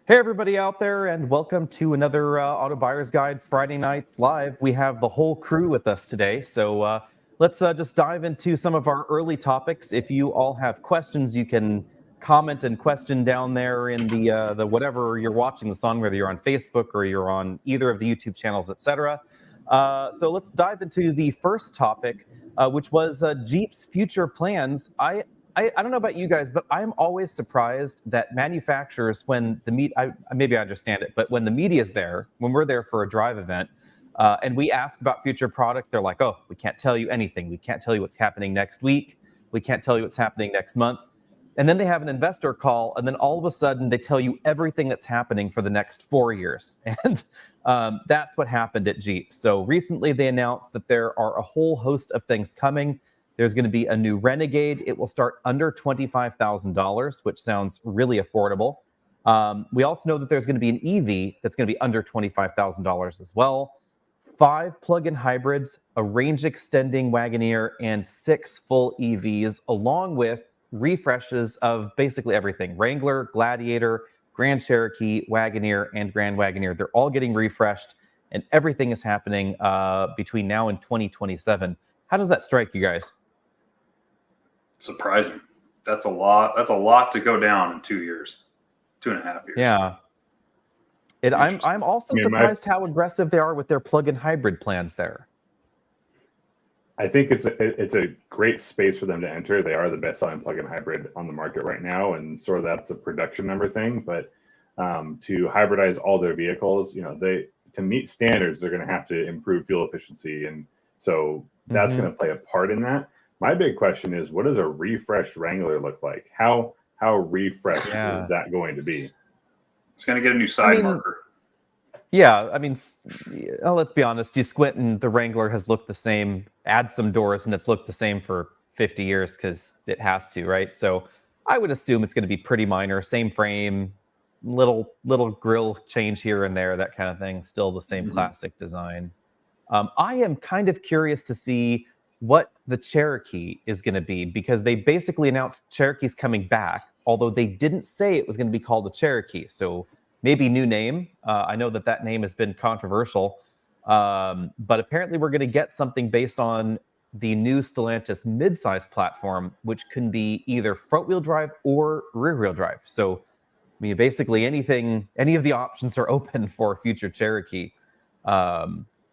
Hey, everybody out there, and welcome to another Auto Buyer's Guide Friday Night Live. We have the whole crew with us today, so let's just dive into some of our early topics. If you all have questions, you can comment and question down there in the whatever you're watching this on, whether you're on Facebook or you're on either of the YouTube channels, etc. So let's dive into the first topic, which was Jeep's future plans. I don't know about you guys, but I'm always surprised that manufacturers, when maybe I understand it, but when the media is there, when we're there for a drive event, and we ask about future product, they're like, oh, we can't tell you anything. We can't tell you what's happening next week. We can't tell you what's happening next month. And then they have an investor call, and then all of a sudden they tell you everything that's happening for the next 4 years. And that's what happened at Jeep. So recently they announced that there are a whole host of things coming. There's going to be a new Renegade. It will start under $25,000, which sounds really affordable. We also know that there's going to be an EV that's going to be under $25,000 as well. 5 plug-in hybrids, a range-extending Wagoneer, and 6 full EVs, along with refreshes of basically everything. Wrangler, Gladiator, Grand Cherokee, Wagoneer, and Grand Wagoneer. They're all getting refreshed, and everything is happening between now and 2027. How does that strike you guys? Surprising. That's a lot. That's a lot to go down in 2 years, 2.5 years. Yeah. I'm also surprised how aggressive they are with their plug-in hybrid plans there. I think it's a great space for them to enter. They are the best-selling plug-in hybrid on the market right now, and sort of that's a production number thing. But to hybridize all their vehicles, to meet standards, they're going to have to improve fuel efficiency, and so that's going to play a part in that. My big question is, what does a refreshed Wrangler look like? How refreshed is that going to be? It's going to get a new side marker. Yeah, let's be honest. You squint and the Wrangler has looked the same. Add some doors and it's looked the same for 50 years because it has to, right? So I would assume it's going to be pretty minor. Same frame, little grill change here and there, that kind of thing. Still the same classic design. I am kind of curious to see what the Cherokee is going to be, because they basically announced Cherokee's coming back, although they didn't say it was going to be called the Cherokee. So maybe new name. I know that name has been controversial, but apparently we're going to get something based on the new Stellantis midsize platform, which can be either front-wheel drive or rear-wheel drive. So basically any of the options are open for a future Cherokee.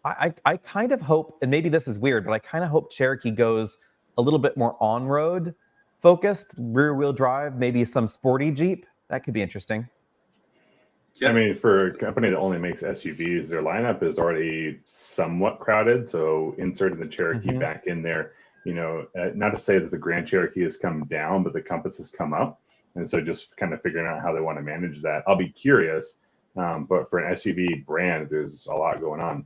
I kind of hope, and maybe this is weird, but I kind of hope Cherokee goes a little bit more on-road focused, rear-wheel drive, maybe some sporty Jeep. That could be interesting. Yeah. For a company that only makes SUVs, their lineup is already somewhat crowded. So inserting the Cherokee back in there, not to say that the Grand Cherokee has come down, but the Compass has come up. And so just kind of figuring out how they want to manage that. I'll be curious, but for an SUV brand, there's a lot going on.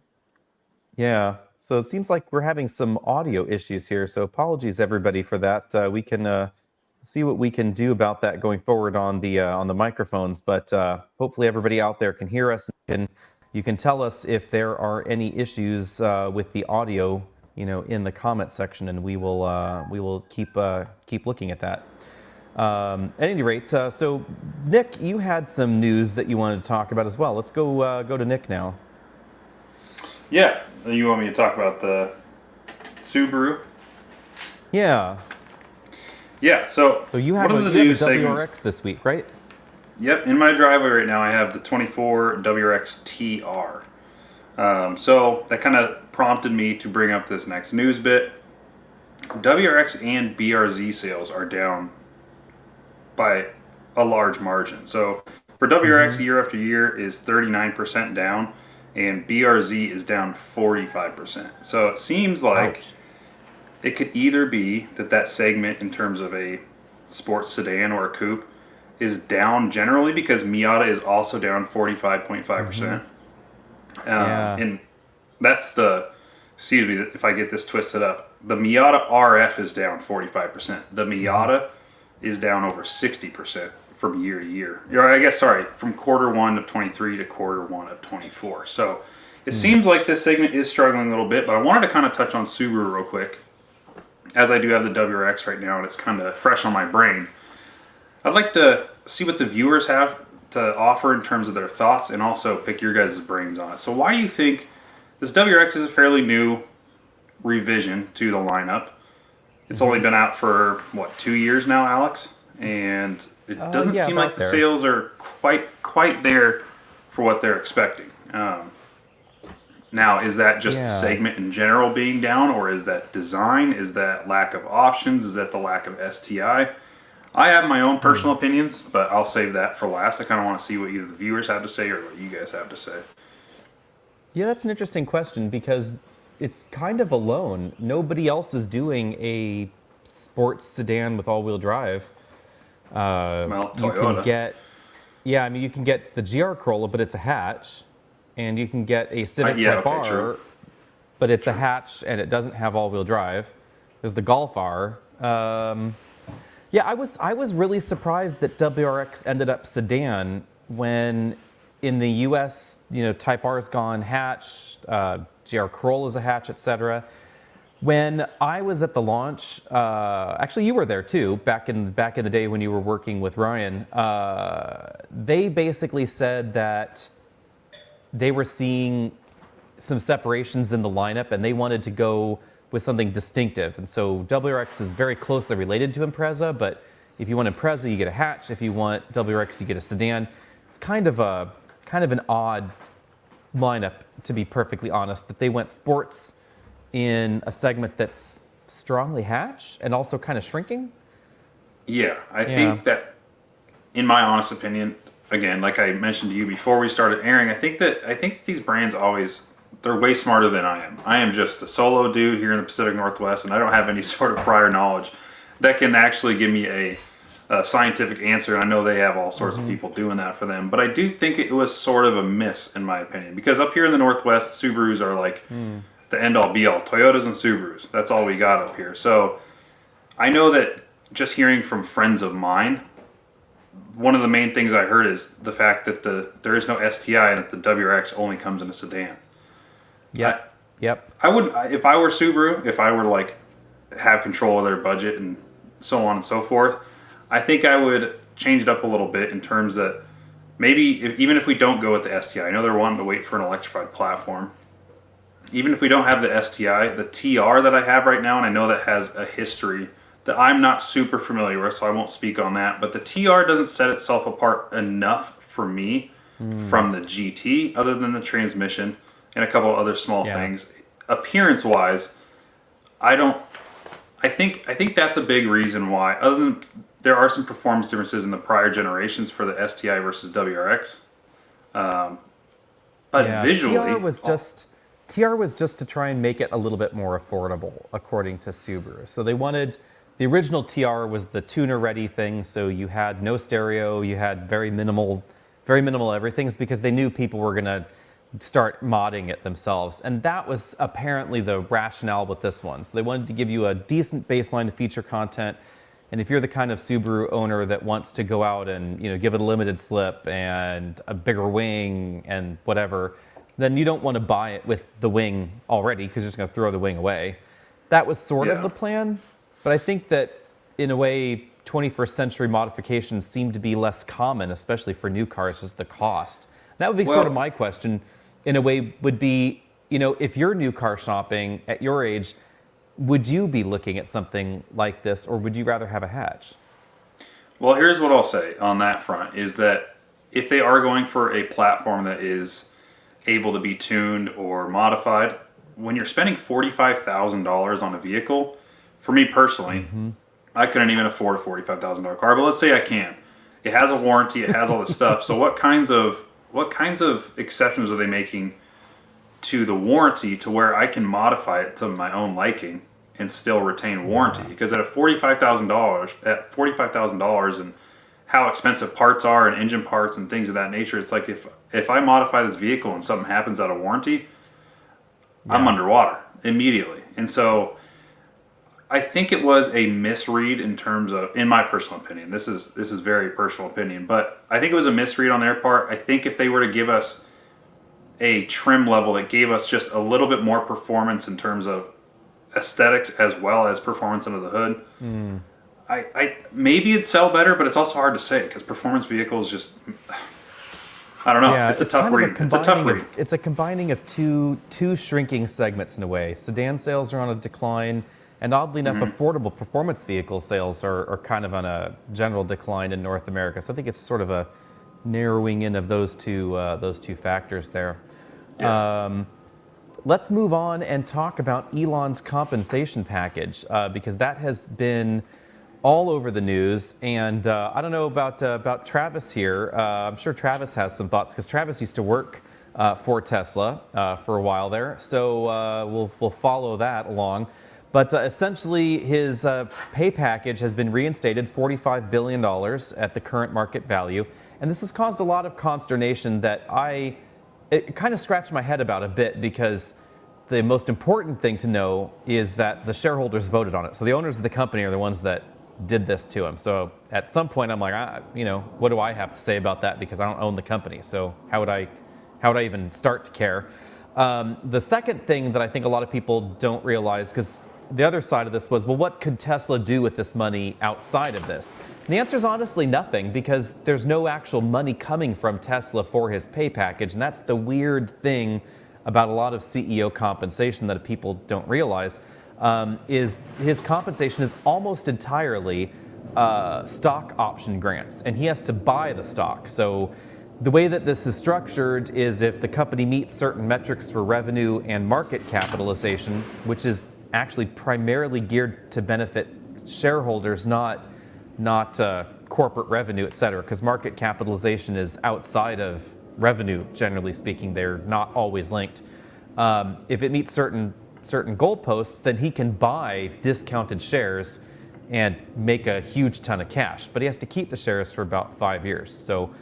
Yeah, so it seems like we're having some audio issues here, so apologies everybody for that. We can see what we can do about that going forward on the microphones, but hopefully everybody out there can hear us, and you can tell us if there are any issues with the audio, in the comment section, and we will keep looking at that. At any rate, so Nick, you had some news that you wanted to talk about as well. Let's go to Nick now. Yeah, you want me to talk about the Subaru? Yeah. Yeah, so you have a WRX this week, right? Yep, in my driveway right now I have the 24 WRX TR. So that kind of prompted me to bring up this next news bit. WRX and BRZ sales are down by a large margin. So for WRX, year after year is 39% down, and BRZ is down 45%. So it seems like it could either be that segment in terms of a sports sedan or a coupe is down generally, because Miata is also down 45.5%. And that's excuse me if I get this twisted up, the Miata RF is down 45%. The Miata is down over 60% from year to year. From quarter one of 23 to quarter one of 24. So it seems like this segment is struggling a little bit, but I wanted to kind of touch on Subaru real quick, as I do have the WRX right now and it's kind of fresh on my brain. I'd like to see what the viewers have to offer in terms of their thoughts and also pick your guys' brains on it. So why do you think this WRX is a fairly new revision to the lineup? It's only been out for, what, 2 years now, Alex? And it doesn't seem like the sales are quite there for what they're expecting. Now, is that just the segment in general being down, or is that design? Is that lack of options? Is that the lack of STI? I have my own personal opinions, but I'll save that for last. I kind of want to see what either the viewers have to say or what you guys have to say. Yeah, that's an interesting question because it's kind of alone. Nobody else is doing a sports sedan with all-wheel drive. Well, Toyota. You can get, you can get the GR Corolla, but it's a hatch, and you can get a Civic Type R, true. but it's a hatch and it doesn't have all-wheel drive. There's the Golf R. I was really surprised that WRX ended up sedan when in the U.S., Type R's gone hatch, GR Corolla's a hatch, etc. When I was at the launch, actually you were there too, back in the day when you were working with Ryan. They basically said that they were seeing some separations in the lineup and they wanted to go with something distinctive. And so WRX is very closely related to Impreza, but if you want Impreza, you get a hatch. If you want WRX, you get a sedan. It's kind of an odd lineup, to be perfectly honest, that they went sports in a segment that's strongly hatch and also kind of shrinking. Yeah, I think that, in my honest opinion, again, like I mentioned to you before we started airing, I think that these brands they're way smarter than I am. I am just a solo dude here in the Pacific Northwest, and I don't have any sort of prior knowledge that can actually give me a scientific answer. I know they have all sorts of people doing that for them, but I do think it was sort of a miss, in my opinion, because up here in the Northwest, Subarus are like the end-all be-all. Toyotas and Subarus, that's all we got up here. So I know that just hearing from friends of mine, one of the main things I heard is the fact that there is no STI and that the WRX only comes in a sedan. Yep. I would, if I were Subaru, if I were like have control of their budget and so on and so forth, I think I would change it up a little bit in terms that maybe even if we don't go with the STI, I know they're wanting to wait for an electrified platform. Even if we don't have the STI, the TR that I have right now, and I know that has a history that I'm not super familiar with, so I won't speak on that, but the TR doesn't set itself apart enough for me from the GT, other than the transmission and a couple other small things. Appearance-wise, I think that's a big reason why, other than there are some performance differences in the prior generations for the STI versus WRX. But visually... TR was just to try and make it a little bit more affordable, according to Subaru. So they wanted, the original TR was the tuner-ready thing, so you had no stereo, you had very minimal everything, because they knew people were going to start modding it themselves. And that was apparently the rationale with this one. So they wanted to give you a decent baseline of feature content, and if you're the kind of Subaru owner that wants to go out and give it a limited slip and a bigger wing and whatever, then you don't want to buy it with the wing already because you're just going to throw the wing away. That was sort of the plan, but I think that in a way, 21st century modifications seem to be less common, especially for new cars, as the cost. That would be sort of my question, in a way, would be, if you're new car shopping at your age, would you be looking at something like this, or would you rather have a hatch? Well, here's what I'll say on that front, is that if they are going for a platform that is able to be tuned or modified, when you're spending $45,000 on a vehicle, for me personally, I couldn't even afford a $45,000 car, but let's say I can. It has a warranty, it has all this stuff. So what kinds of exceptions are they making to the warranty to where I can modify it to my own liking and still retain warranty? Because at $45,000 and how expensive parts are and engine parts and things of that nature, it's like if I modify this vehicle and something happens out of warranty, I'm underwater immediately. And so I think it was a misread in terms of, in my personal opinion, this is very personal opinion, but I think it was a misread on their part. I think if they were to give us a trim level that gave us just a little bit more performance in terms of aesthetics as well as performance under the hood, I maybe it'd sell better, but it's also hard to say because performance vehicles just, I don't know. Yeah, It's a tough kind of read. It's a tough read. It's a combining of two shrinking segments in a way. Sedan sales are on a decline, and oddly enough, affordable performance vehicle sales are kind of on a general decline in North America. So I think it's sort of a narrowing in of those two factors there. Yeah. Let's move on and talk about Elon's compensation package because that has been all over the news. And I don't know about Travis here. I'm sure Travis has some thoughts because Travis used to work for Tesla for a while there. So we'll follow that along. But essentially, his pay package has been reinstated, $45 billion at the current market value. And this has caused a lot of consternation that it kind of scratched my head about a bit because the most important thing to know is that the shareholders voted on it. So the owners of the company are the ones that did this to him. So at some point, I'm like, what do I have to say about that? Because I don't own the company. So how would I even start to care? The second thing that I think a lot of people don't realize, because the other side of this was, well, what could Tesla do with this money outside of this? And the answer is honestly nothing, because there's no actual money coming from Tesla for his pay package. And that's the weird thing about a lot of CEO compensation that people don't realize, is his compensation is almost entirely stock option grants, and he has to buy the stock. So the way that this is structured is if the company meets certain metrics for revenue and market capitalization, which is actually primarily geared to benefit shareholders, not corporate revenue, et cetera, because market capitalization is outside of revenue, generally speaking. They're not always linked. If it meets certain goalposts, then he can buy discounted shares and make a huge ton of cash, but he has to keep the shares for about 5 years. So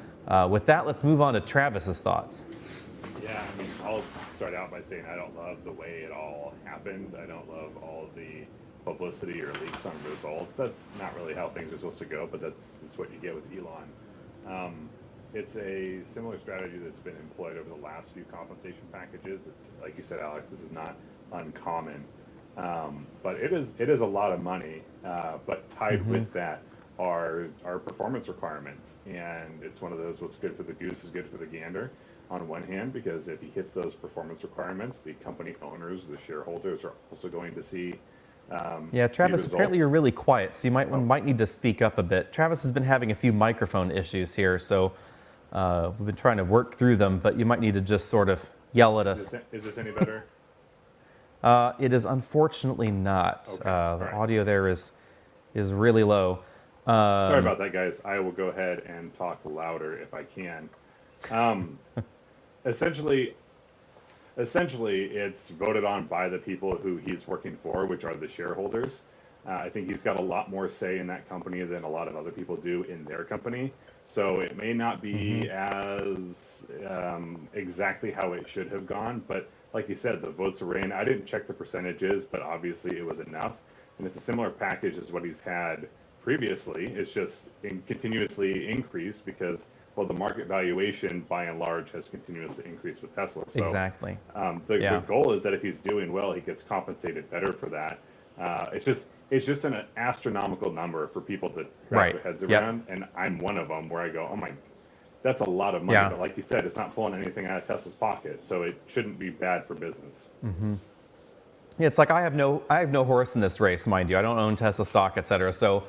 with that, let's move on to Travis's thoughts. Yeah, I mean, I'll start out by saying I don't love the way it all happened. I don't love all the publicity or leaks on results. That's not really how things are supposed to go, but that's what you get with Elon. It's a similar strategy that's been employed over the last few compensation packages. It's like you said, Alex, this is not uncommon, but it is a lot of money. But tied with that are performance requirements, and it's one of those, what's good for the goose is good for the gander. On one hand, because if he hits those performance requirements, the company owners, the shareholders, are also going to see. Yeah, Travis, see apparently you're really quiet, so you might need to speak up a bit. Travis has been having a few microphone issues here, so we've been trying to work through them, but you might need to just sort of yell at us. Is this any better? It is unfortunately not. Okay. The Right. audio there is really low. Sorry about that, guys. I will go ahead and talk louder if I can. Essentially, it's voted on by the people who he's working for, which are the shareholders. I think he's got a lot more say in that company than a lot of other people do in their company. So it may not be as exactly how it should have gone, but like you said, the votes are in. I didn't check the percentages, but obviously it was enough. And it's a similar package as what he's had previously. It's just continuously increased because, well, the market valuation by and large has continuously increased with Tesla. So, exactly. The goal is that if he's doing well, he gets compensated better for that. It's just an astronomical number for people to wrap their heads around, and I'm one of them where I go, oh my, that's a lot of money. Yeah. But like you said, it's not pulling anything out of Tesla's pocket, so it shouldn't be bad for business. Yeah, it's like I have no horse in this race, mind you. I don't own Tesla stock, et cetera. So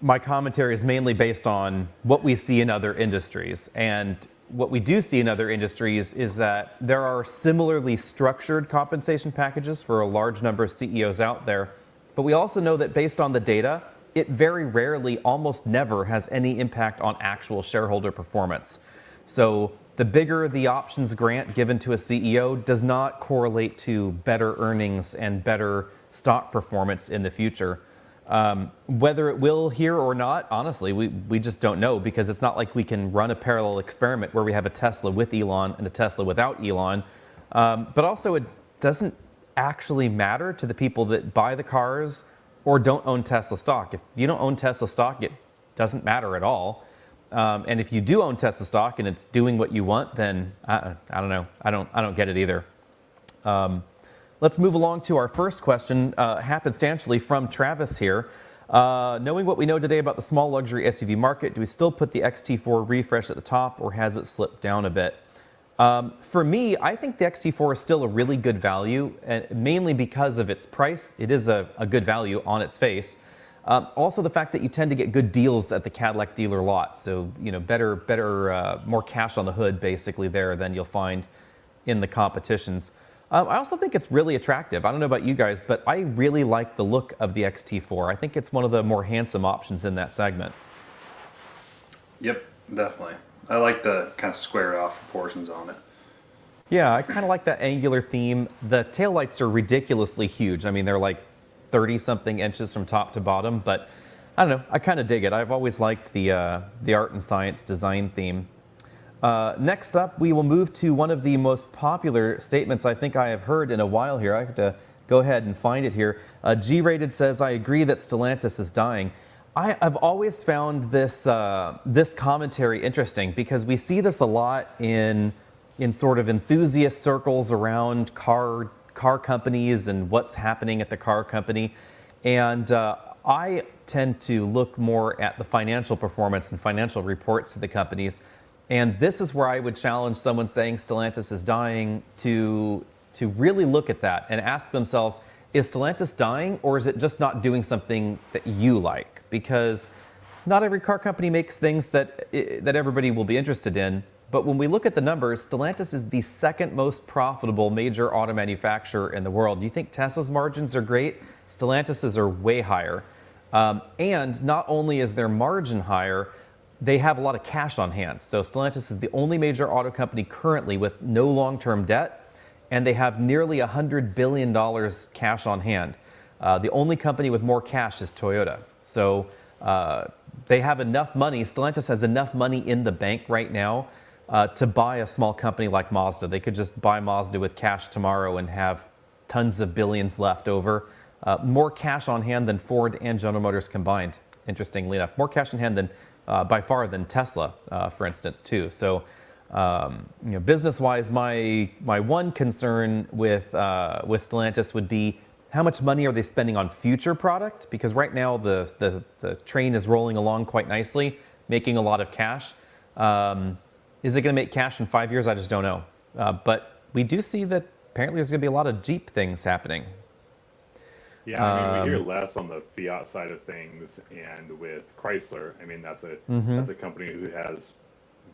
my commentary is mainly based on what we see in other industries. And what we do see in other industries is that there are similarly structured compensation packages for a large number of CEOs out there. But we also know that based on the data, it very rarely, almost never, has any impact on actual shareholder performance. So the bigger the options grant given to a CEO does not correlate to better earnings and better stock performance in the future. Whether it will here or not, honestly, we just don't know, because it's not like we can run a parallel experiment where we have a Tesla with Elon and a Tesla without Elon. But also, it doesn't actually matter to the people that buy the cars or don't own Tesla stock. If you don't own Tesla stock, it doesn't matter at all. And if you do own Tesla stock and it's doing what you want, then I don't know. I don't get it either. Let's move along to our first question, happenstantially from Travis here. Knowing what we know today about the small luxury SUV market, do we still put the XT4 refresh at the top, or has it slipped down a bit? For me, I think the XT4 is still a really good value, and mainly because of its price. It is a good value on its face. Also, the fact that you tend to get good deals at the Cadillac dealer lot, so more cash on the hood basically there than you'll find in the competitions. I also think it's really attractive. I don't know about you guys, but I really like the look of the XT4. I think it's one of the more handsome options in that segment. Yep, definitely. I like the kind of squared off proportions on it. Yeah, I kind of like that angular theme. The taillights are ridiculously huge. I mean, they're like 30-something inches from top to bottom, but I don't know. I kind of dig it. I've always liked the art and science design theme. Next up, we will move to one of the most popular statements I think I have heard in a while here. I have to go ahead and find it here. G-Rated says, I agree that Stellantis is dying. I've always found this commentary interesting because we see this a lot in sort of enthusiast circles around car companies and what's happening at the car company. And I tend to look more at the financial performance and financial reports of the companies. And this is where I would challenge someone saying Stellantis is dying to really look at that and ask themselves, is Stellantis dying, or is it just not doing something that you like? Because not every car company makes things that everybody will be interested in. But when we look at the numbers, Stellantis is the second most profitable major auto manufacturer in the world. Do you think Tesla's margins are great? Stellantis's are way higher. And not only is their margin higher, they have a lot of cash on hand. So Stellantis is the only major auto company currently with no long-term debt, and they have nearly $100 billion cash on hand. The only company with more cash is Toyota. So they have enough money. Stellantis has enough money in the bank right now to buy a small company like Mazda. They could just buy Mazda with cash tomorrow and have tons of billions left over. More cash on hand than Ford and General Motors combined, interestingly enough. More cash on hand than by far than Tesla, for instance, too. So, business-wise, my one concern with Stellantis would be how much money are they spending on future product? Because right now the train is rolling along quite nicely, making a lot of cash. Is it going to make cash in 5 years? I just don't know. But we do see that apparently there's going to be a lot of Jeep things happening. Yeah, I mean, we hear less on the Fiat side of things, and with Chrysler, I mean, that's a company who has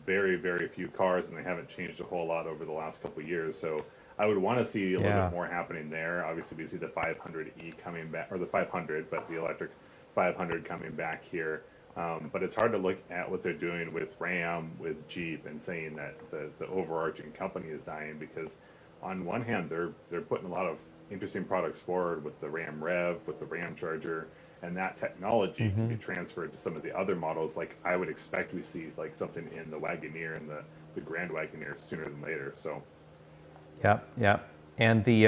very, very few cars, and they haven't changed a whole lot over the last couple of years. So I would want to see a little bit more happening there. Obviously, we see the 500e coming back, or the 500, but the electric 500 coming back here. But it's hard to look at what they're doing with Ram, with Jeep, and saying that the overarching company is dying, because on one hand, they're putting a lot of interesting products forward with the Ram Rev, with the Ram Charger, and that technology can be transferred to some of the other models. Like I would expect we see like something in the Wagoneer and the Grand Wagoneer sooner than later. So, yeah. And the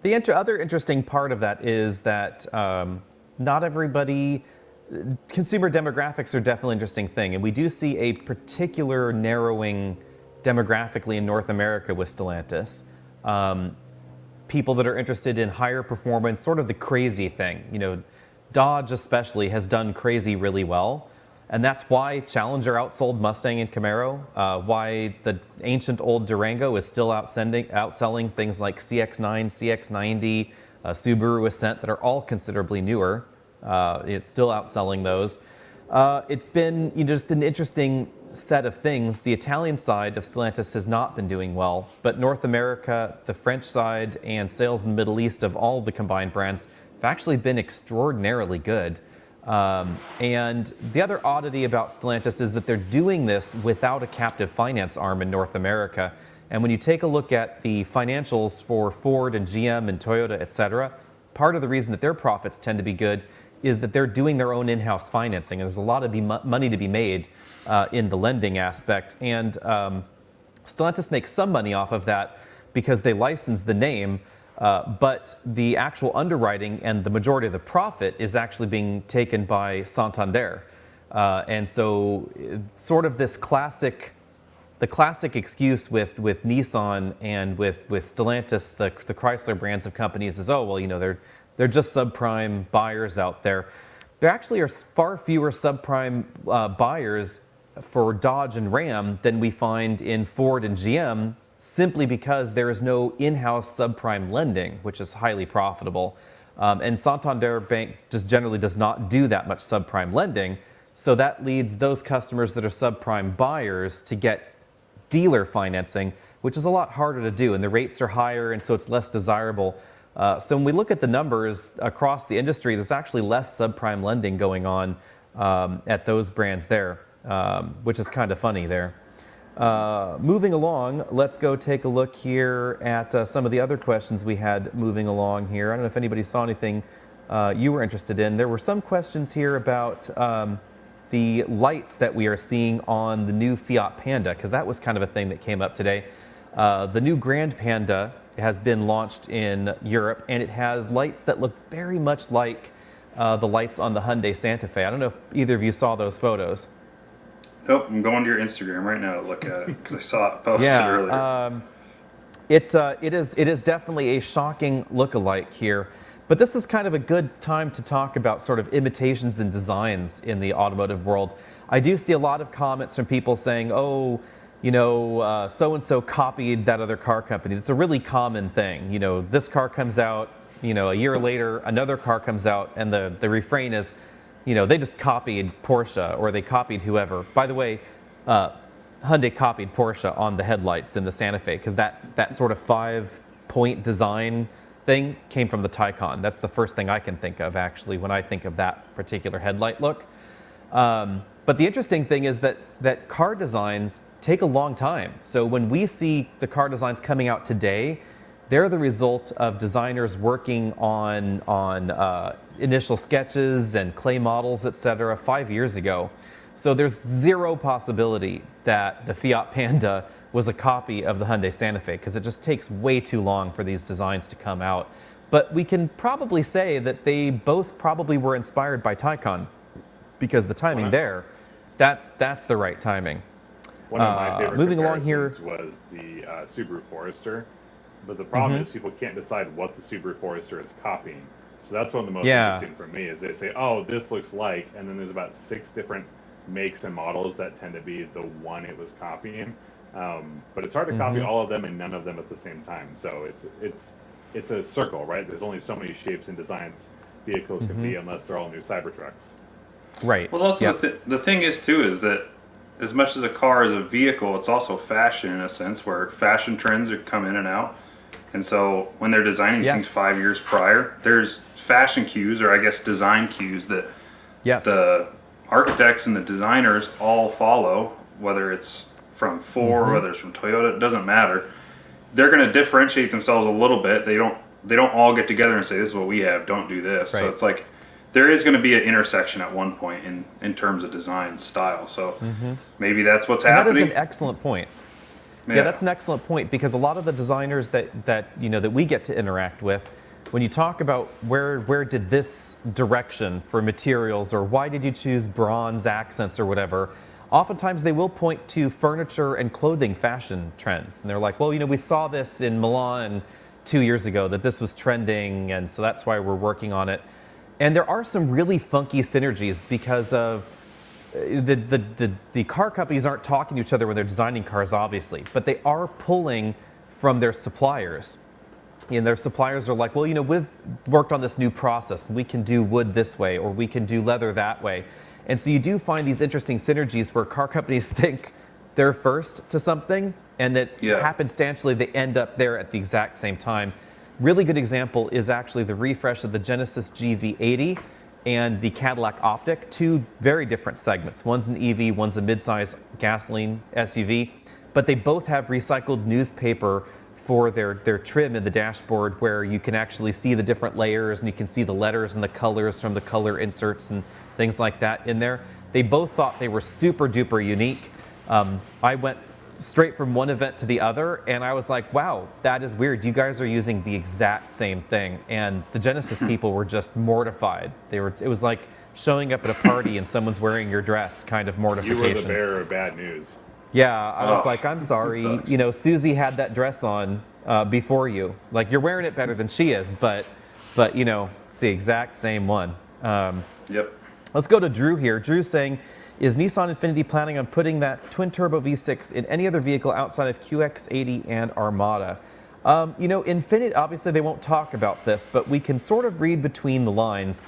other interesting part of that is that not everybody. Consumer demographics are definitely an interesting thing, and we do see a particular narrowing demographically in North America with Stellantis. People that are interested in higher performance, sort of the crazy thing. Dodge especially has done crazy really well, and that's why Challenger outsold Mustang and Camaro, why the ancient old Durango is still outselling things like CX-9, CX-90, Subaru Ascent that are all considerably newer. It's still outselling those. It's been just an interesting set of things. The Italian side of Stellantis has not been doing well, but North America, the French side, and sales in the Middle East of all the combined brands have actually been extraordinarily good. And the other oddity about Stellantis is that they're doing this without a captive finance arm in North America. And when you take a look at the financials for Ford and GM and Toyota, et cetera, part of the reason that their profits tend to be good is that they're doing their own in-house financing. And there's a lot of money to be made in the lending aspect. And Stellantis makes some money off of that because they license the name, but the actual underwriting and the majority of the profit is actually being taken by Santander. And so sort of this classic excuse with Nissan and with Stellantis, the Chrysler brands of companies is, oh, well, they're just subprime buyers out there. there actually are far fewer subprime buyers for Dodge and Ram than we find in Ford and GM, simply because there is no in-house subprime lending, which is highly profitable. And Santander Bank just generally does not do that much subprime lending. So that leads those customers that are subprime buyers to get dealer financing, which is a lot harder to do. And the rates are higher, and so it's less desirable. So when we look at the numbers across the industry, there's actually less subprime lending going on at those brands there, which is kind of funny there. Moving along, let's go take a look here at some of the other questions we had moving along here. I don't know if anybody saw anything you were interested in. There were some questions here about the lights that we are seeing on the new Fiat Panda, because that was kind of a thing that came up today. The new Grand Panda has been launched in Europe, and it has lights that look very much like the lights on the Hyundai Santa Fe. I don't know if either of you saw those photos. Nope, I'm going to your Instagram right now to look at it because I saw it posted earlier. It is definitely a shocking lookalike here. But this is kind of a good time to talk about sort of imitations and designs in the automotive world. I do see a lot of comments from people saying, oh, you know, so-and-so copied that other car company. It's a really common thing. You know, this car comes out, you know, a year later, another car comes out, and the refrain is, you know, they just copied Porsche or they copied whoever. By the way, Hyundai copied Porsche on the headlights in the Santa Fe, because that sort of 5-point design thing came from the Taycan. That's the first thing I can think of, actually, when I think of that particular headlight look. But the interesting thing is that car designs take a long time. So when we see the car designs coming out today, they're the result of designers working on initial sketches and clay models, etc., 5 years ago. So there's zero possibility that the Fiat Panda was a copy of the Hyundai Santa Fe, because it just takes way too long for these designs to come out. But we can probably say that they both probably were inspired by Taycan, because the timing there, that's the right timing. One of my favorite moving along here was the Subaru Forester. But the problem is people can't decide what the Subaru Forester is copying. So that's one of the most interesting for me, is they say, oh, this looks like, and then there's about 6 different makes and models that tend to be the one it was copying. But it's hard to copy all of them and none of them at the same time. So it's a circle, right? There's only so many shapes and designs vehicles can be, unless they're all new Cybertrucks. Right. Well, also the thing is too is that as much as a car is a vehicle, it's also fashion in a sense, where fashion trends are come in and out. And so when they're designing things 5 years prior, there's fashion cues, or I guess design cues, that the architects and the designers all follow, whether it's from Ford, whether it's from Toyota, it doesn't matter. They're going to differentiate themselves a little bit. They don't all get together and say, this is what we have, don't do this. Right. So it's like there is going to be an intersection at one point in terms of design style. So maybe that's what's happening. That is an excellent point. Yeah, that's an excellent point, because a lot of the designers that we get to interact with, when you talk about where did this direction for materials, or why did you choose bronze accents or whatever, oftentimes they will point to furniture and clothing fashion trends. And they're like, well, we saw this in Milan 2 years ago, that this was trending, and so that's why we're working on it. And there are some really funky synergies, because of the car companies aren't talking to each other when they're designing cars, obviously, but they are pulling from their suppliers. And their suppliers are like, well, we've worked on this new process, and we can do wood this way, or we can do leather that way. And so you do find these interesting synergies where car companies think they're first to something, and that happenstantially they end up there at the exact same time. Really good example is actually the refresh of the Genesis GV80 and the Cadillac Optic, 2 very different segments. One's an EV, one's a midsize gasoline SUV, but they both have recycled newspaper for their trim in the dashboard, where you can actually see the different layers, and you can see the letters and the colors from the color inserts and things like that in there. They both thought they were super duper unique. I went straight from one event to the other, and I was like, wow, that is weird. You guys are using the exact same thing. And the Genesis people were just mortified. It was like showing up at a party and someone's wearing your dress, kind of mortification. You were the bearer of bad news. Yeah, I was like, I'm sorry. Susie had that dress on before you. Like, you're wearing it better than she is, but it's the exact same one. Yep. Let's go to Drew here. Drew's saying, is Nissan Infiniti planning on putting that twin-turbo V6 in any other vehicle outside of QX80 and Armada? Infiniti, obviously they won't talk about this, but we can sort of read between the lines.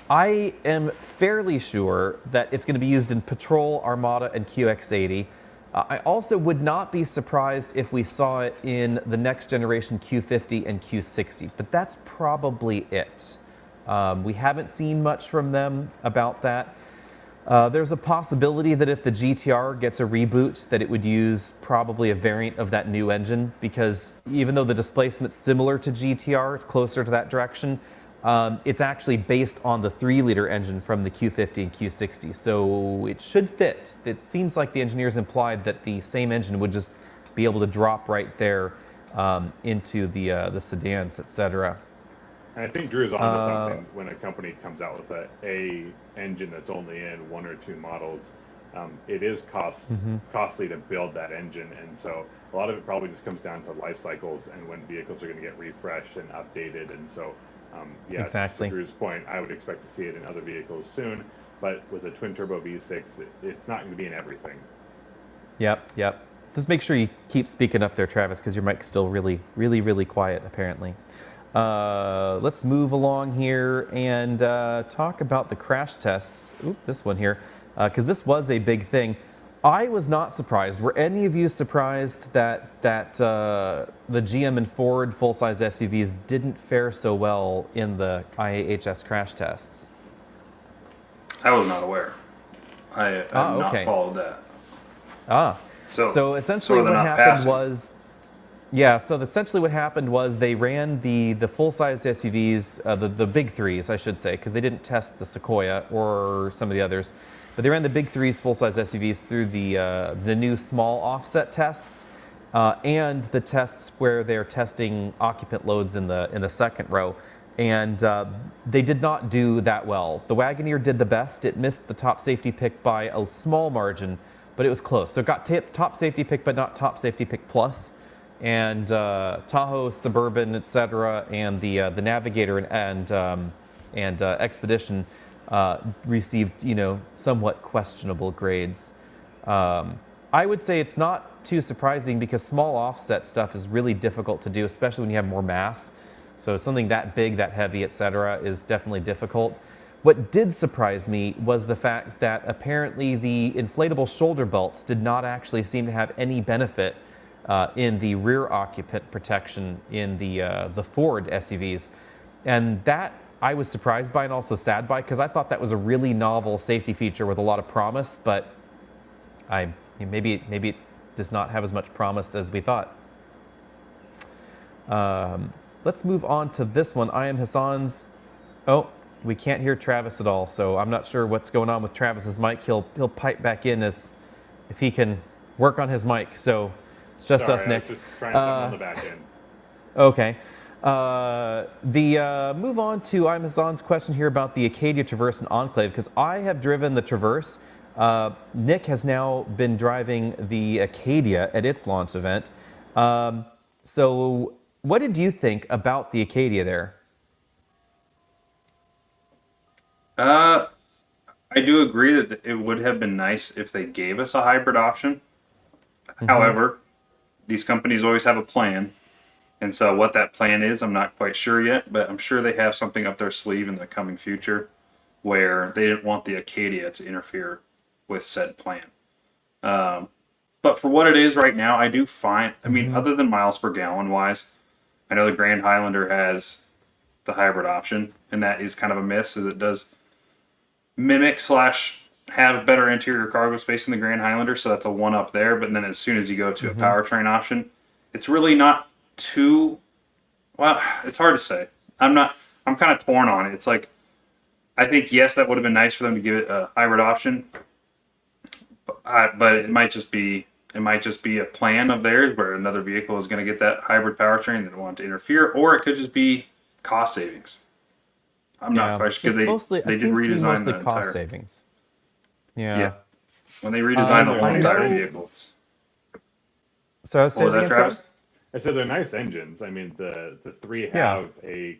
I am fairly sure that it's going to be used in Patrol, Armada, and QX80. I also would not be surprised if we saw it in the next generation Q50 and Q60, but that's probably it. We haven't seen much from them about that. There's a possibility that if the GTR gets a reboot, that it would use probably a variant of that new engine, because even though the displacement's similar to GTR, it's closer to that direction. It's actually based on the 3-liter engine from the Q50 and Q60, so it should fit. It seems like the engineers implied that the same engine would just be able to drop right there into the sedans, etc. And I think Drew's onto something when a company comes out with a engine that's only in 1 or 2 models. It is costly to build that engine, and so a lot of it probably just comes down to life cycles and when vehicles are going to get refreshed and updated, and so. Exactly. To Drew's point, I would expect to see it in other vehicles soon, but with a twin-turbo V6, it's not going to be in everything. Yep. Just make sure you keep speaking up there, Travis, because your mic's still really, really, really quiet, apparently. Let's move along here and talk about the crash tests. This one here, because this was a big thing. I was not surprised. Were any of you surprised that the GM and Ford full-size SUVs didn't fare so well in the IAHS crash tests? I was not aware. I have not followed that. So essentially what happened was, essentially what happened was they ran the full-size SUVs, the big threes, I should say, because they didn't test the Sequoia or some of the others. But they ran the big threes full-size SUVs through the new small offset tests and the tests where they're testing occupant loads in the second row, and they did not do that well. The Wagoneer did the best. It missed the top safety pick by a small margin, but it was close. So it got top safety pick, but not top safety pick plus. And Tahoe, Suburban, etc., and the Navigator and Expedition received, somewhat questionable grades. I would say it's not too surprising because small offset stuff is really difficult to do, especially when you have more mass. So something that big, that heavy, etc., is definitely difficult. What did surprise me was the fact that apparently the inflatable shoulder belts did not actually seem to have any benefit in the rear occupant protection in the Ford SUVs, and that I was surprised by and also sad by, because I thought that was a really novel safety feature with a lot of promise, but maybe it does not have as much promise as we thought. Let's move on to this one. I am Hassan's. Oh, we can't hear Travis at all, so I'm not sure what's going on with Travis's mic. He'll pipe back in as if he can work on his mic. So it's just us, Nick. I was just trying something on the back end. Okay. Move on to I'm Hassan's question here about the Acadia Traverse and Enclave, because I have driven the Traverse. Nick has now been driving the Acadia at its launch event. So what did you think about the Acadia there? I do agree that it would have been nice if they gave us a hybrid option. However, these companies always have a plan. And so what that plan is, I'm not quite sure yet, but I'm sure they have something up their sleeve in the coming future where they didn't want the Acadia to interfere with said plan. But for what it is right now, I do find, other than miles per gallon wise, I know the Grand Highlander has the hybrid option, and that is kind of a miss, as it does mimic / have better interior cargo space in the Grand Highlander, so that's a one up there. But then as soon as you go to a powertrain option, it's really not too, well, it's hard to say. I'm kind of torn on it. It's like, I think, yes, that would have been nice for them to give it a hybrid option, but it might just be a plan of theirs where another vehicle is going to get that hybrid powertrain that want to interfere, or it could just be cost savings. I'm not quite sure, because they did redesign the cost entire savings. Yeah. When they redesigned the whole entire vehicle. So I was saying that, Travis? I said they're nice engines. I mean, the three have a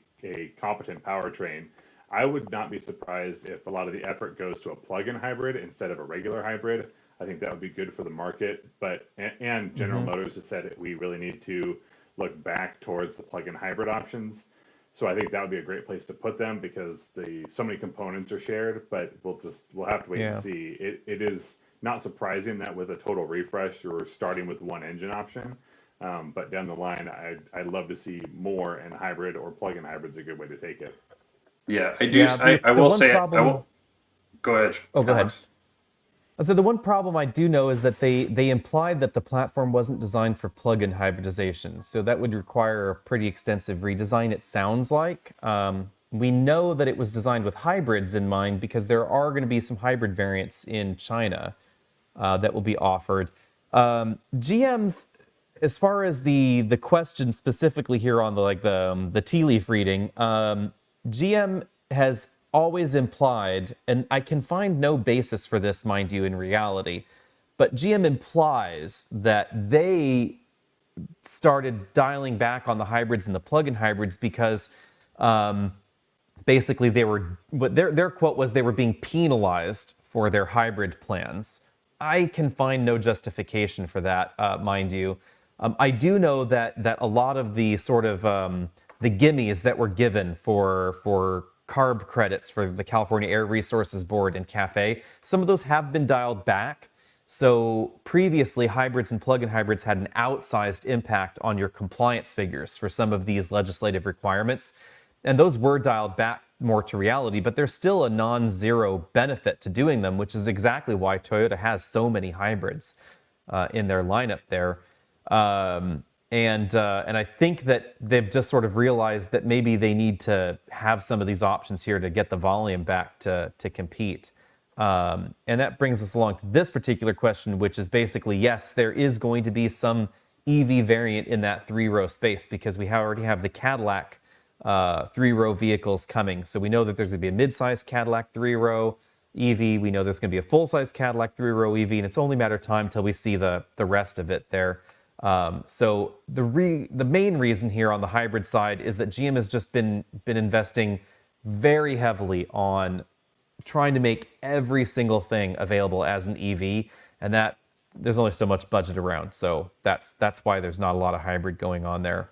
competent powertrain. I would not be surprised if a lot of the effort goes to a plug-in hybrid instead of a regular hybrid. I think that would be good for the market. But and General Motors has said we really need to look back towards the plug-in hybrid options. So I think that would be a great place to put them because so many components are shared. But we'll have to wait and see. It is not surprising that with a total refresh, you're starting with one engine option. But down the line, I'd love to see more, and hybrid or plug-in hybrid's a good way to take it. Yeah, I do. Yeah, I will say, I will. Go ahead. Oh, go ahead. So the one problem I do know is that they implied that the platform wasn't designed for plug-in hybridization. So that would require a pretty extensive redesign, it sounds like. We know that it was designed with hybrids in mind because there are going to be some hybrid variants in China that will be offered. GM's, as far as the question specifically here on the tea leaf reading, GM has always implied, and I can find no basis for this, mind you, in reality, but GM implies that they started dialing back on the hybrids and the plug-in hybrids because basically their quote was they were being penalized for their hybrid plans. I can find no justification for that, mind you. I do know that a lot of the sort of the gimmies that were given for CARB credits for the California Air Resources Board and CAFE, some of those have been dialed back. So previously, hybrids and plug-in hybrids had an outsized impact on your compliance figures for some of these legislative requirements. And those were dialed back more to reality, but there's still a non-zero benefit to doing them, which is exactly why Toyota has so many hybrids in their lineup there. And I think that they've just sort of realized that maybe they need to have some of these options here to get the volume back to compete. And that brings us along to this particular question, which is basically, yes, there is going to be some EV variant in that three-row space because we already have the Cadillac three-row vehicles coming. So we know that there's going to be a mid-size Cadillac three-row EV. We know there's going to be a full-size Cadillac three-row EV, and it's only a matter of time till we see the rest of it there. So the main reason here on the hybrid side is that GM has just been investing very heavily on trying to make every single thing available as an EV, and that there's only so much budget around. So that's why there's not a lot of hybrid going on there.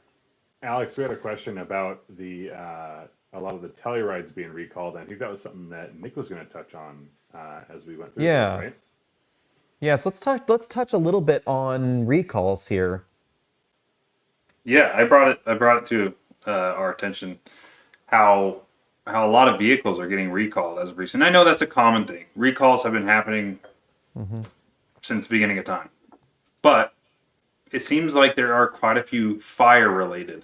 Alex, we had a question about a lot of the Tellurides being recalled. And I think that was something that Nick was going to touch on as we went through this, right? Yes, let's touch a little bit on recalls here. Yeah, I brought it to our attention how a lot of vehicles are getting recalled as of recent. I know that's a common thing. Recalls have been happening since the beginning of time, but it seems like there are quite a few fire-related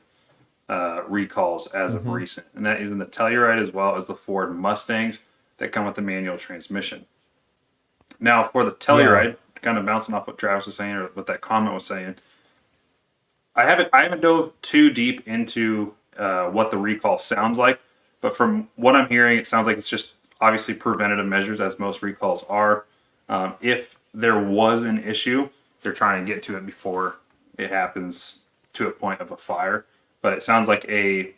recalls as of recent, and that is in the Telluride as well as the Ford Mustangs that come with the manual transmission. Now, for the Telluride, kind of bouncing off what Travis was saying or what that comment was saying, I haven't dove too deep into what the recall sounds like, but from what I'm hearing, it sounds like it's just obviously preventative measures, as most recalls are. If there was an issue, they're trying to get to it before it happens to a point of a fire. But it sounds like the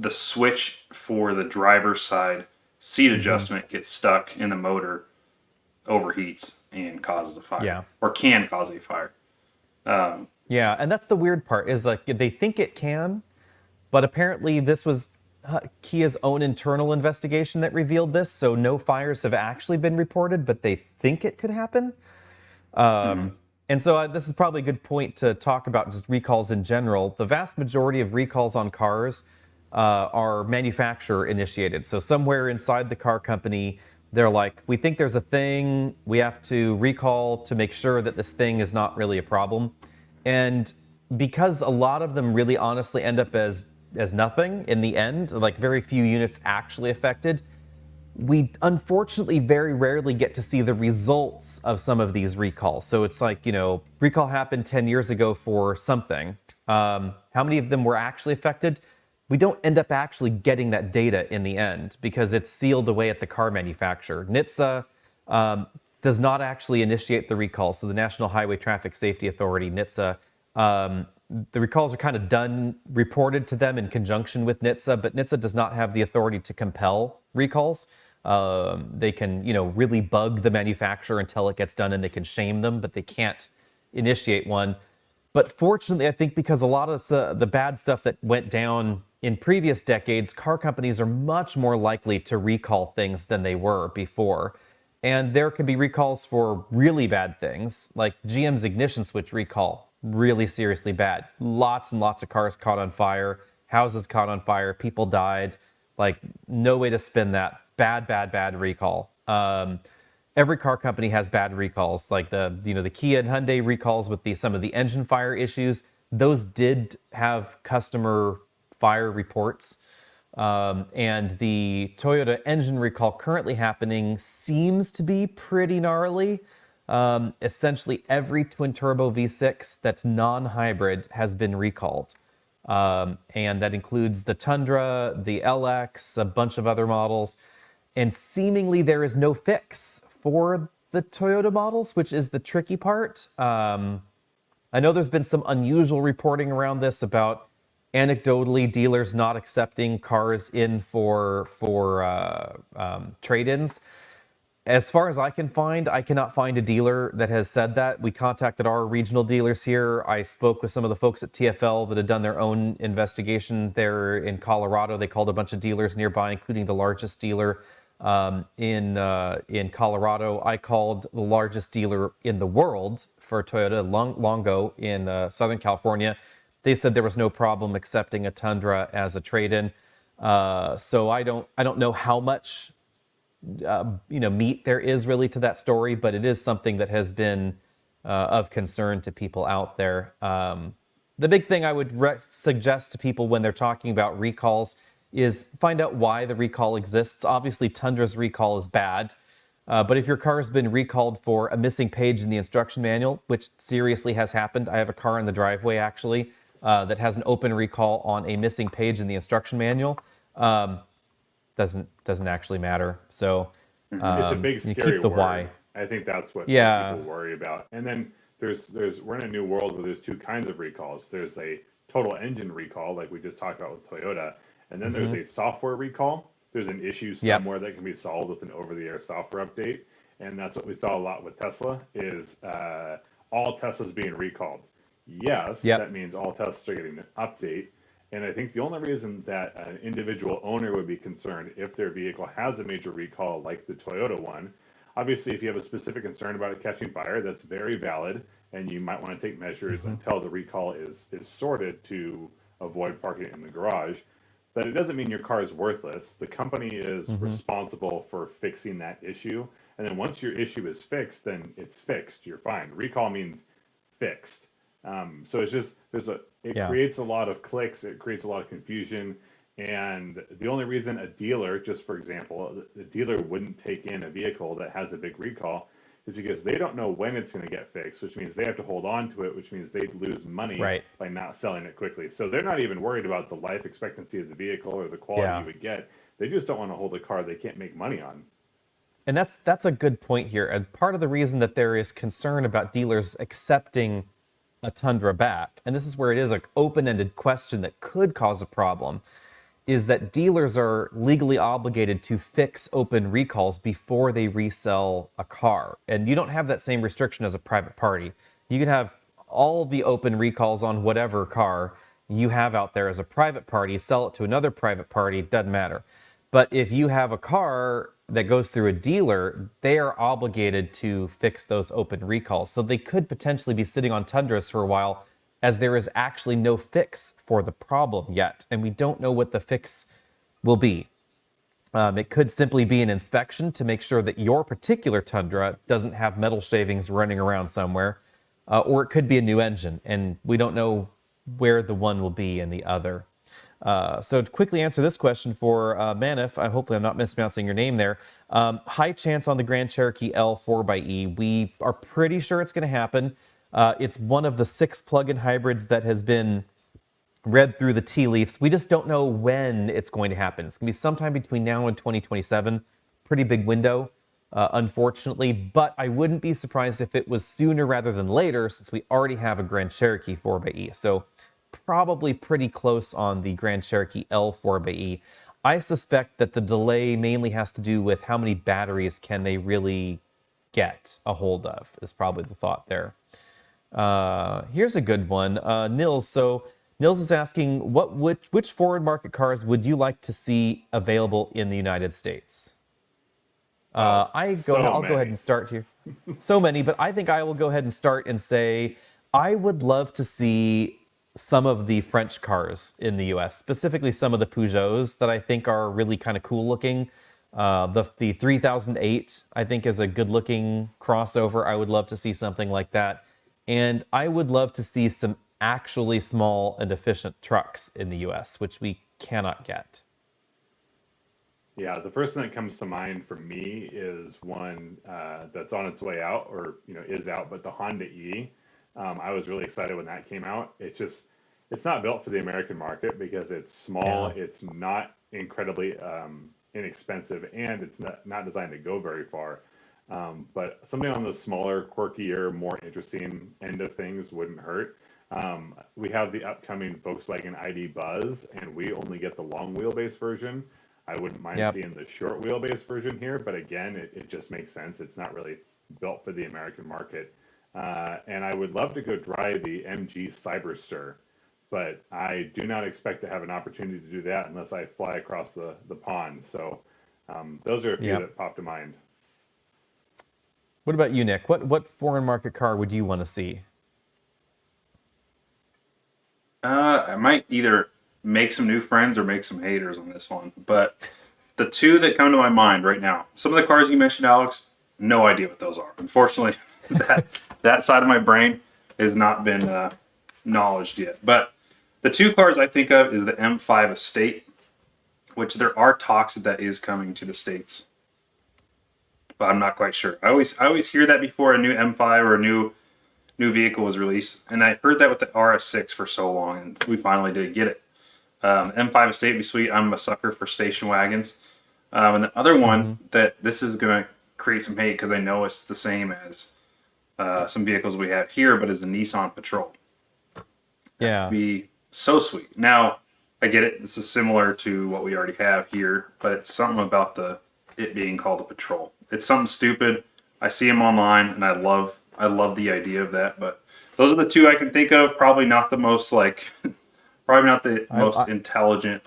switch for the driver's side seat adjustment gets stuck in the motor, overheats, and causes a fire, or can cause a fire. And that's the weird part is like they think it can, but apparently this was Kia's own internal investigation that revealed this. So no fires have actually been reported, but they think it could happen. And so this is probably a good point to talk about just recalls in general. The vast majority of recalls on cars are manufacturer initiated. So somewhere inside the car company, they're like, we think there's a thing, we have to recall to make sure that this thing is not really a problem. And because a lot of them really honestly end up as nothing in the end, like very few units actually affected, we unfortunately very rarely get to see the results of some of these recalls. So it's like, recall happened 10 years ago for something. How many of them were actually affected? We don't end up actually getting that data in the end because it's sealed away at the car manufacturer. NHTSA does not actually initiate the recall. So the National Highway Traffic Safety Authority, NHTSA, the recalls are kind of done, reported to them in conjunction with NHTSA, but NHTSA does not have the authority to compel recalls. They can, really bug the manufacturer until it gets done, and they can shame them, but they can't initiate one. But fortunately, I think because a lot of the bad stuff that went down in previous decades, car companies are much more likely to recall things than they were before. And there can be recalls for really bad things, like GM's ignition switch recall, really seriously bad. Lots and lots of cars caught on fire, houses caught on fire, people died. Like, no way to spin that. Bad, bad, bad recall. Every car company has bad recalls, like the Kia and Hyundai recalls with some of the engine fire issues. Those did have customer fire reports. And the Toyota engine recall currently happening seems to be pretty gnarly. Essentially, every twin-turbo V6 that's non-hybrid has been recalled. And that includes the Tundra, the LX, a bunch of other models. And seemingly there is no fix for the Toyota models, which is the tricky part. I know there's been some unusual reporting around this about anecdotally dealers not accepting cars in for trade-ins. As far as I can find, I cannot find a dealer that has said that. We contacted our regional dealers here. I spoke with some of the folks at TFL that had done their own investigation there in Colorado. They called a bunch of dealers nearby, including the largest dealer in Colorado. I called the largest dealer in the world for Toyota, Longo, in Southern California. They said there was no problem accepting a Tundra as a trade-in. So I don't know how much meat there is really to that story, but it is something that has been of concern to people out there. The big thing I would suggest to people when they're talking about recalls is find out why the recall exists. Obviously, Tundra's recall is bad, but if your car has been recalled for a missing page in the instruction manual, which seriously has happened, I have a car in the driveway actually that has an open recall on a missing page in the instruction manual. Doesn't actually matter. So it's a big you scary keep the word. why. I think that's what Yeah. people worry about. And then we're in a new world where there's two kinds of recalls. There's a total engine recall, like we just talked about with Toyota, and then there's a software recall. There's an issue somewhere that can be solved with an over-the-air software update, and that's what we saw a lot with Tesla. Is all Teslas being recalled? Yes, that means all Teslas are getting an update. And I think the only reason that an individual owner would be concerned if their vehicle has a major recall like the Toyota one, obviously if you have a specific concern about it catching fire, that's very valid, and you might want to take measures until the recall is sorted to avoid parking it in the garage. But it doesn't mean your car is worthless. The company is responsible for fixing that issue. And then once your issue is fixed, then it's fixed. You're fine. Recall means fixed. So it's just creates a lot of clicks, it creates a lot of confusion, and the only reason a dealer, just for example, the dealer wouldn't take in a vehicle that has a big recall is because they don't know when it's going to get fixed, which means they have to hold on to it, which means they'd lose money by not selling it quickly. So they're not even worried about the life expectancy of the vehicle or the quality you would get. They just don't want to hold a car they can't make money on. And that's a good point here. And part of the reason that there is concern about dealers accepting a Tundra back, and this is where it is an open-ended question that could cause a problem, is that dealers are legally obligated to fix open recalls before they resell a car. And you don't have that same restriction as a private party. You can have all the open recalls on whatever car you have out there as a private party, sell it to another private party, doesn't matter. But if you have a car that goes through a dealer, they are obligated to fix those open recalls. So they could potentially be sitting on Tundras for a while, as there is actually no fix for the problem yet. And we don't know what the fix will be. It could simply be an inspection to make sure that your particular Tundra doesn't have metal shavings running around somewhere. Or it could be a new engine, and we don't know where the one will be in the other. So to quickly answer this question for Manif, hopefully I'm not mispronouncing your name there. High chance on the Grand Cherokee L 4xe. We are pretty sure it's going to happen. It's one of the 6 plug-in hybrids that has been read through the tea leaves. We just don't know when it's going to happen. It's going to be sometime between now and 2027. Pretty big window, unfortunately. But I wouldn't be surprised if it was sooner rather than later, since we already have a Grand Cherokee 4xe. So probably pretty close on the Grand Cherokee L4xe. I suspect that the delay mainly has to do with how many batteries can they really get a hold of, is probably the thought there. Here's a good one. Nils. So Nils is asking, which foreign market cars would you like to see available in the United States? I'll go ahead and start here. So many, but I think I will go ahead and start and say I would love to see some of the French cars in the US, specifically some of the Peugeots that I think are really kind of cool looking. The 3008, I think, is a good looking crossover. I would love to see something like that. And I would love to see some actually small and efficient trucks in the US, which we cannot get. Yeah, the first thing that comes to mind for me is one that's on its way out, or is out, but the Honda E. I was really excited when that came out. It's not built for the American market because it's small, Yeah. it's not incredibly inexpensive, and it's not designed to go very far. But something on the smaller, quirkier, more interesting end of things wouldn't hurt. We have the upcoming Volkswagen ID Buzz, and we only get the long wheelbase version. I wouldn't mind seeing the short wheelbase version here, but again, it just makes sense. It's not really built for the American market. And I would love to go drive the MG Cyberster, but I do not expect to have an opportunity to do that unless I fly across the pond. So those are a few that pop to mind. What about you, Nick? What foreign market car would you want to see? I might either make some new friends or make some haters on this one. But the two that come to my mind right now, some of the cars you mentioned, Alex, no idea what those are. Unfortunately, that side of my brain has not been knowledged yet. But the two cars I think of is the M5 Estate, which there are talks that is coming to the States, but I'm not quite sure. I always hear that before a new M5 or a new vehicle was released, and I heard that with the RS6 for so long, and we finally did get it. M5 Estate would be sweet. I'm a sucker for station wagons. And the other one that this is going to create some hate because I know it's the same as some vehicles we have here, but is the Nissan Patrol. Yeah. Be so sweet. Now, I get it. This is similar to what we already have here, but it's something about it being called a Patrol. It's something stupid. I see them online, and I love the idea of that. But those are the two I can think of. Probably not the most probably not the most intelligent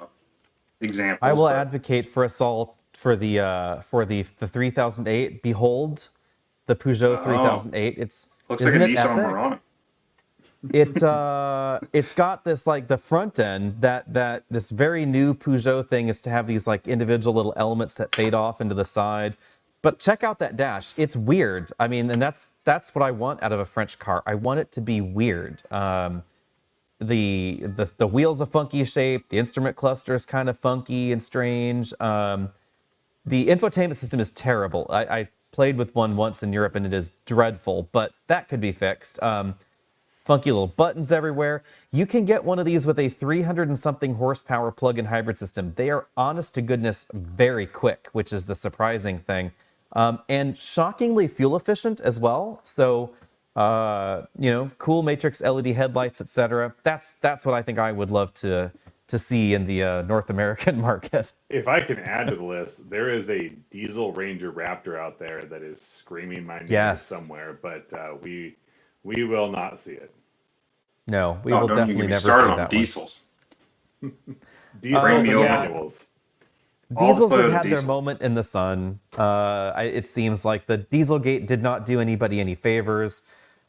examples. I will advocate for us all for the 3008. Behold, the Peugeot 3008. Looks like a Nissan Murano. It's got this the front end that this very new Peugeot thing is to have these individual little elements that fade off into the side. But check out that dash. It's weird. I mean, and that's what I want out of a French car. I want it to be weird. The wheels a funky shape. The instrument cluster is kind of funky and strange. The infotainment system is terrible. I played with one once in Europe and it is dreadful, but that could be fixed. Funky little buttons everywhere. You can get one of these with a 300 and something horsepower plug-in hybrid system. They are, honest to goodness, very quick, which is the surprising thing. And shockingly fuel efficient as well. So, cool matrix LED headlights, etc. That's what I think I would love to see in the North American market. If I can add to the list, there is a diesel Ranger Raptor out there that is screaming my name somewhere, but we will not see it. No, we will definitely never see that diesels. Diesels and manuals. Diesels have had their moment in the sun. It seems like the Dieselgate did not do anybody any favors.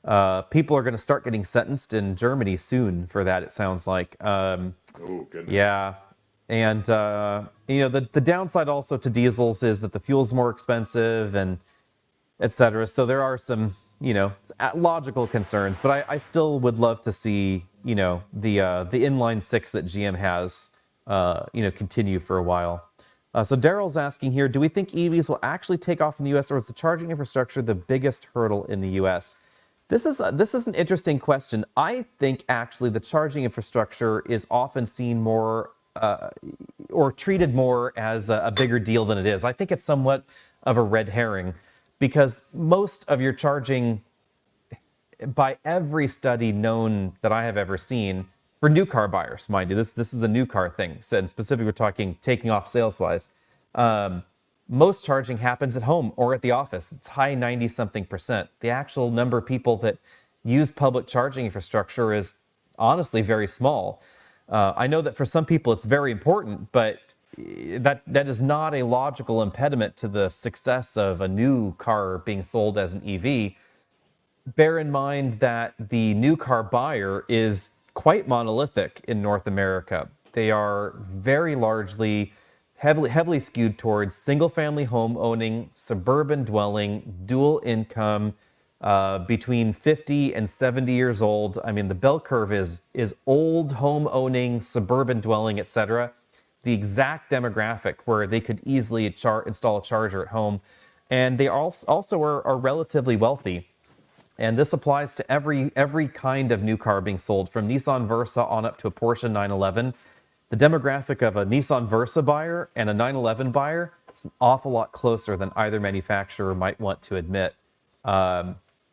People are going to start getting sentenced in Germany soon for that, it sounds like. Oh, goodness. Yeah. And, the downside also to diesels is that the fuel's more expensive and et cetera. So there are some, logical concerns. But I still would love to see, the inline six that GM has, continue for a while. So Daryl's asking here, do we think EVs will actually take off in the U.S. or is the charging infrastructure the biggest hurdle in the U.S.? This is an interesting question. I think actually the charging infrastructure is often seen more or treated more as a bigger deal than it is. I think it's somewhat of a red herring because most of your charging, by every study known that I have ever seen, for new car buyers, mind you, this is a new car thing. So, and specifically, we're talking taking off sales wise. Most charging happens at home or at the office. It's high 90 something percent. The actual number of people that use public charging infrastructure is honestly very small. I know that for some people it's very important, but that is not a logical impediment to the success of a new car being sold as an EV. Bear in mind that the new car buyer is quite monolithic in North America. They are very largely heavily skewed towards single-family home owning, suburban dwelling, dual income, between 50 and 70 years old. I mean, the bell curve is old home owning, suburban dwelling, etc. The exact demographic where they could easily install a charger at home. And they also are relatively wealthy. And this applies to every kind of new car being sold, from Nissan Versa on up to a Porsche 911. The demographic of a Nissan Versa buyer and a 911 buyer is an awful lot closer than either manufacturer might want to admit.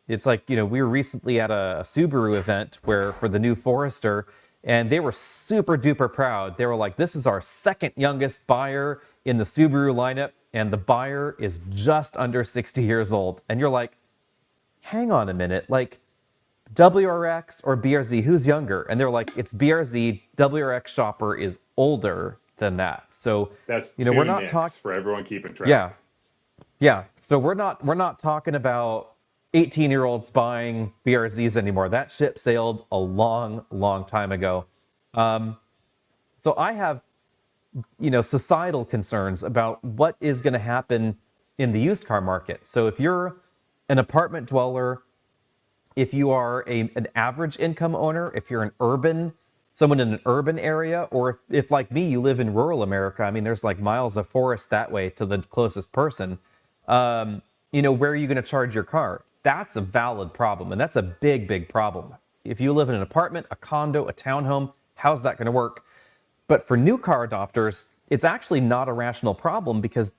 It's like, we were recently at a Subaru event for the new Forester, and they were super duper proud. They were like, this is our second youngest buyer in the Subaru lineup, and the buyer is just under 60 years old. And you're like, hang on a minute, like WRX or BRZ, who's younger? And they're like, it's BRZ, WRX shopper is older than that. So that's we're not talking for everyone keeping track. Yeah. So we're not talking about 18-year-olds buying BRZs anymore. That ship sailed a long time ago. So I have societal concerns about what is going to happen in the used car market. So if you're an apartment dweller, if you are an average income owner, if you're someone in an urban area, or if like me, you live in rural America, I mean, there's like miles of forest that way to the closest person, where are you going to charge your car? That's a valid problem, and that's a big problem. If you live in an apartment, a condo, a townhome, how's that going to work? But for new car adopters, it's actually not a rational problem, because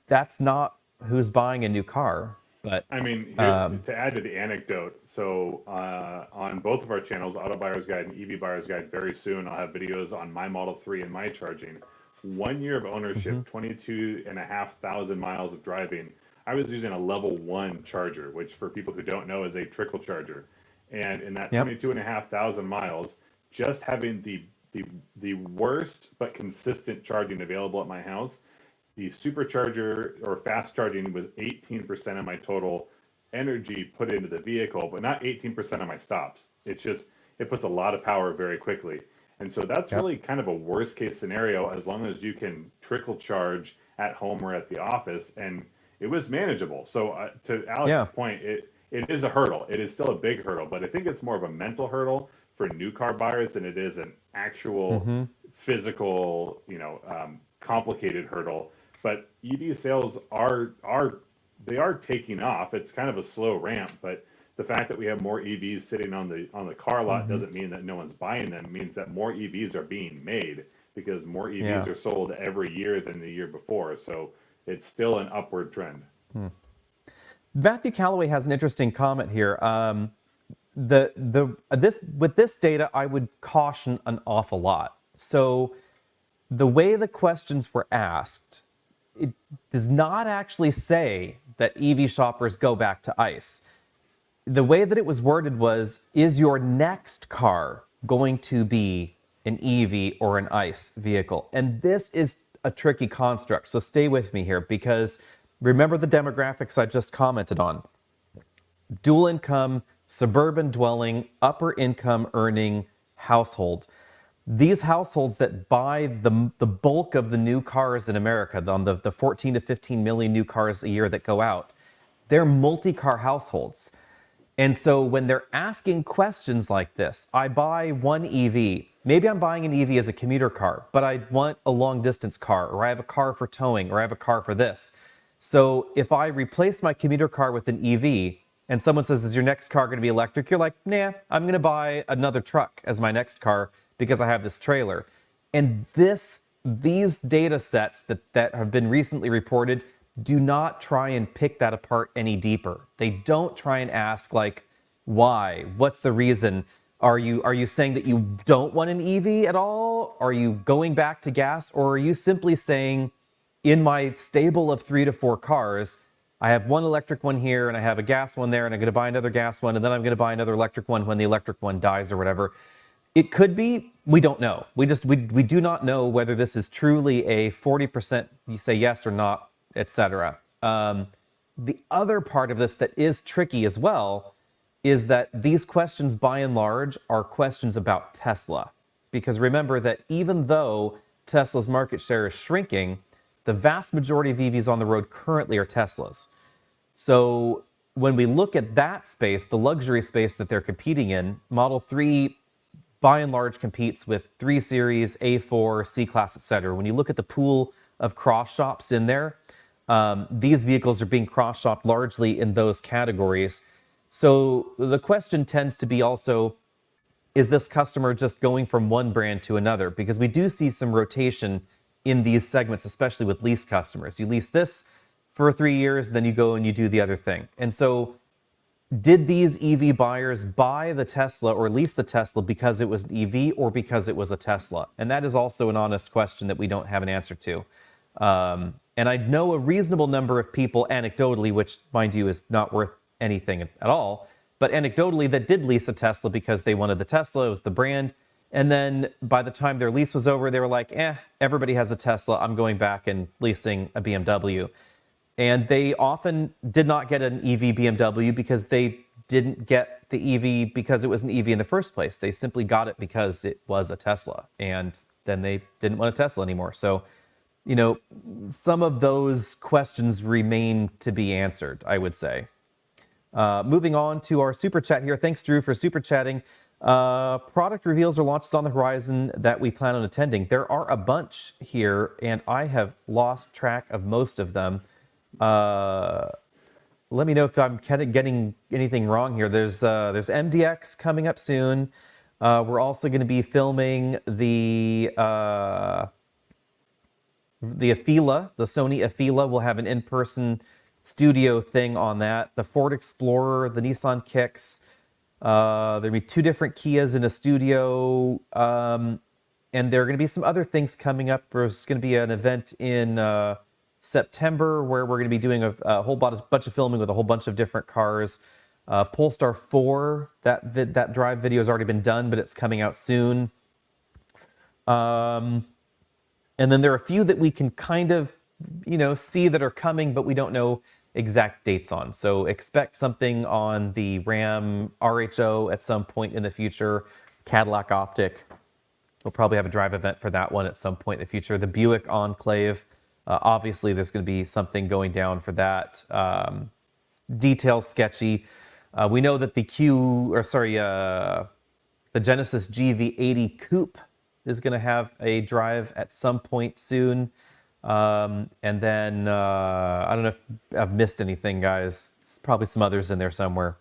that's not who's buying a new car. But I mean, to add to the anecdote, so on both of our channels, Auto Buyer's Guide and EV Buyer's Guide, very soon I'll have videos on my Model 3 and my charging. 1 year of ownership, 22,500 miles of driving. I was using a level 1 charger, which for people who don't know is a trickle charger. And in that 22,500 miles, just having the worst but consistent charging available at my house, the supercharger or fast charging was 18% of my total energy put into the vehicle, but not 18% of my stops. It puts a lot of power very quickly. And so that's really kind of a worst case scenario, as long as you can trickle charge at home or at the office. And it was manageable. So to Alex's point, it is a hurdle. It is still a big hurdle, but I think it's more of a mental hurdle for new car buyers than it is an actual physical, complicated hurdle. But EV sales are taking off. It's kind of a slow ramp, but the fact that we have more EVs sitting on the car lot doesn't mean that no one's buying them. It means that more EVs are being made, because more EVs are sold every year than the year before. So it's still an upward trend. Matthew Calloway has an interesting comment here. With this data, I would caution an awful lot. So the way the questions were asked, it does not actually say that EV shoppers go back to ICE. The way that it was worded was, is your next car going to be an EV or an ICE vehicle? And this is a tricky construct, so stay with me here, because remember the demographics I just commented on. Dual income, suburban dwelling, upper income earning household. These households that buy the bulk of the new cars in America, on the 14 to 15 million new cars a year that go out, they're multi-car households. And so when they're asking questions like this, I buy one EV, maybe I'm buying an EV as a commuter car, but I want a long distance car, or I have a car for towing, or I have a car for this. So if I replace my commuter car with an EV, and someone says, is your next car going to be electric? You're like, nah, I'm going to buy another truck as my next car because I have this trailer. And these data sets that have been recently reported do not try and pick that apart any deeper. They don't try and ask, like, why? What's the reason? Are you saying that you don't want an EV at all? Are you going back to gas? Or are you simply saying, in my stable of 3 to 4 cars, I have one electric one here and I have a gas one there, and I'm going to buy another gas one, and then I'm going to buy another electric one when the electric one dies or whatever? It could be. We don't know. We do not know whether this is truly a 40% you say yes or not, etc. The other part of this that is tricky as well is that these questions, by and large, are questions about Tesla. Because remember that even though Tesla's market share is shrinking, the vast majority of EVs on the road currently are Teslas. So when we look at that space, the luxury space that they're competing in, Model 3 by and large competes with 3 Series, A4, C-Class, etc. When you look at the pool of cross-shops in there, these vehicles are being cross-shopped largely in those categories. So the question tends to be also, is this customer just going from one brand to another? Because we do see some rotation in these segments, especially with lease customers. You lease this for 3 years, then you go and you do the other thing. And so did these EV buyers buy the Tesla or lease the Tesla because it was an EV or because it was a Tesla? And that is also an honest question that we don't have an answer to. And I know a reasonable number of people anecdotally, which mind you is not worth anything at all, but anecdotally that did lease a Tesla because they wanted the Tesla, it was the brand. And then by the time their lease was over, they were like, everybody has a Tesla, I'm going back and leasing a BMW. And they often did not get an EV BMW because they didn't get the EV because it was an EV in the first place. They simply got it because it was a Tesla, and then they didn't want a Tesla anymore. So, you know, some of those questions remain to be answered, I would say. Moving on to our super chat here. Thanks, Drew, for super chatting. Product reveals or launches on the horizon that we plan on attending. There are a bunch here, and I have lost track of most of them. Let me know if I'm getting anything wrong here. There's MDX coming up soon. We're also going to be filming the Afeela, the Sony Afeela. We'll have an in-person studio thing on that. The Ford Explorer, the Nissan Kicks. There'll be 2 different Kias in a studio. And there are going to be some other things coming up. There's going to be an event in September where we're going to be doing a whole bunch of filming with a whole bunch of different cars. Polestar 4, that drive video has already been done, but it's coming out soon. And then there are a few that we can kind of, see that are coming, but we don't know exact dates on. So expect something on the Ram RHO at some point in the future. Cadillac Optic. We'll probably have a drive event for that one at some point in the future. The Buick Enclave. Obviously, there's going to be something going down for that. Details sketchy. We know that the Genesis GV80 Coupe is going to have a drive at some point soon. And then I don't know if I've missed anything, guys. There's probably some others in there somewhere.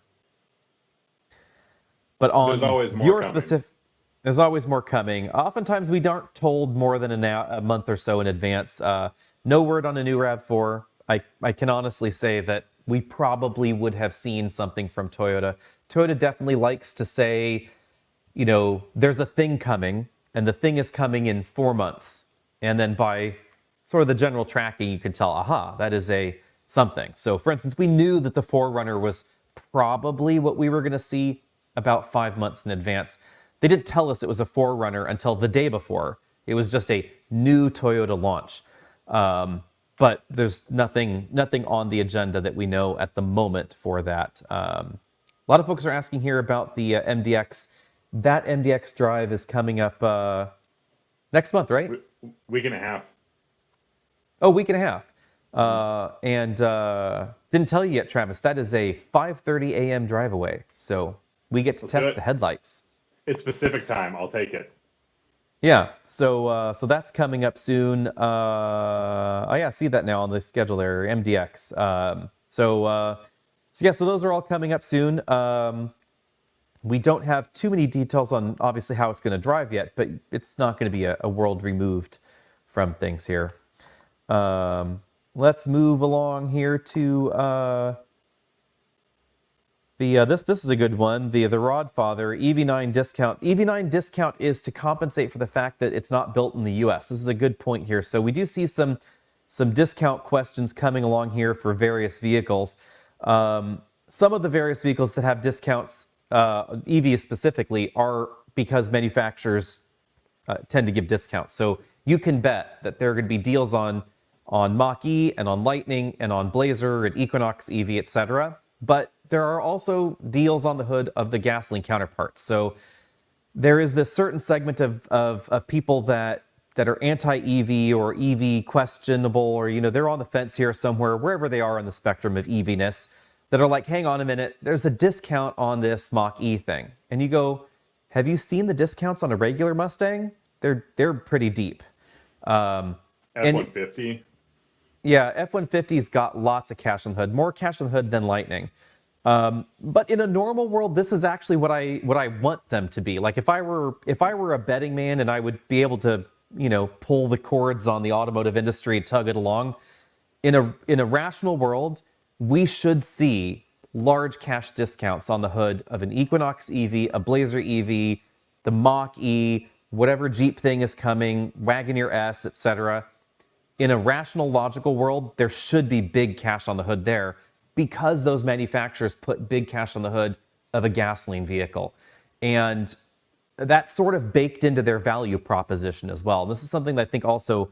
But on there's always more your coming. specific, there's always more coming. Oftentimes we aren't told more than a month or so in advance. No word on a new RAV4. I can honestly say that we probably would have seen something from Toyota. Toyota definitely likes to say, there's a thing coming, and the thing is coming in 4 months. And then by sort of the general tracking, you can tell, aha, that is a something. So for instance, we knew that the 4Runner was probably what we were going to see about 5 months in advance. They didn't tell us it was a 4Runner until the day before. It was just a new Toyota launch. But there's nothing on the agenda that we know at the moment for that. A lot of folks are asking here about the MDX. That MDX drive is coming up next month, right? Week and a half. Oh, week and a half. And didn't tell you yet, Travis, that is a 5:30 a.m. drive away. So we get to test the headlights. It's Pacific time. I'll take it. Yeah, so that's coming up soon. I see that now on the schedule there, MDX. So those are all coming up soon. We don't have too many details on obviously how it's going to drive yet, but it's not going to be a world removed from things here. Let's move along here to This is a good one. The Rodfather EV9 discount. EV9 discount is to compensate for the fact that it's not built in the U.S. This is a good point here. So we do see some discount questions coming along here for various vehicles. Some of the various vehicles that have discounts, EVs specifically, are because manufacturers tend to give discounts. So you can bet that there are going to be deals on Mach-E and on Lightning and on Blazer and Equinox EV, etc. But there are also deals on the hood of the gasoline counterparts. So there is this certain segment of people that are anti-EV or EV questionable, or, they're on the fence here somewhere, wherever they are on the spectrum of EV-ness, that are like, hang on a minute, there's a discount on this Mach-E thing. And you go, have you seen the discounts on a regular Mustang? They're pretty deep. F-150? Yeah, F-150's got lots of cash on the hood, more cash on the hood than Lightning. But in a normal world, this is actually what I want them to be. Like if I were a betting man and I would be able to, pull the cords on the automotive industry and tug it along, in a rational world, we should see large cash discounts on the hood of an Equinox EV, a Blazer EV, the Mach-E, whatever Jeep thing is coming, Wagoneer S, etc. In a rational, logical world, there should be big cash on the hood there because those manufacturers put big cash on the hood of a gasoline vehicle. And that's sort of baked into their value proposition as well. This is something that I think also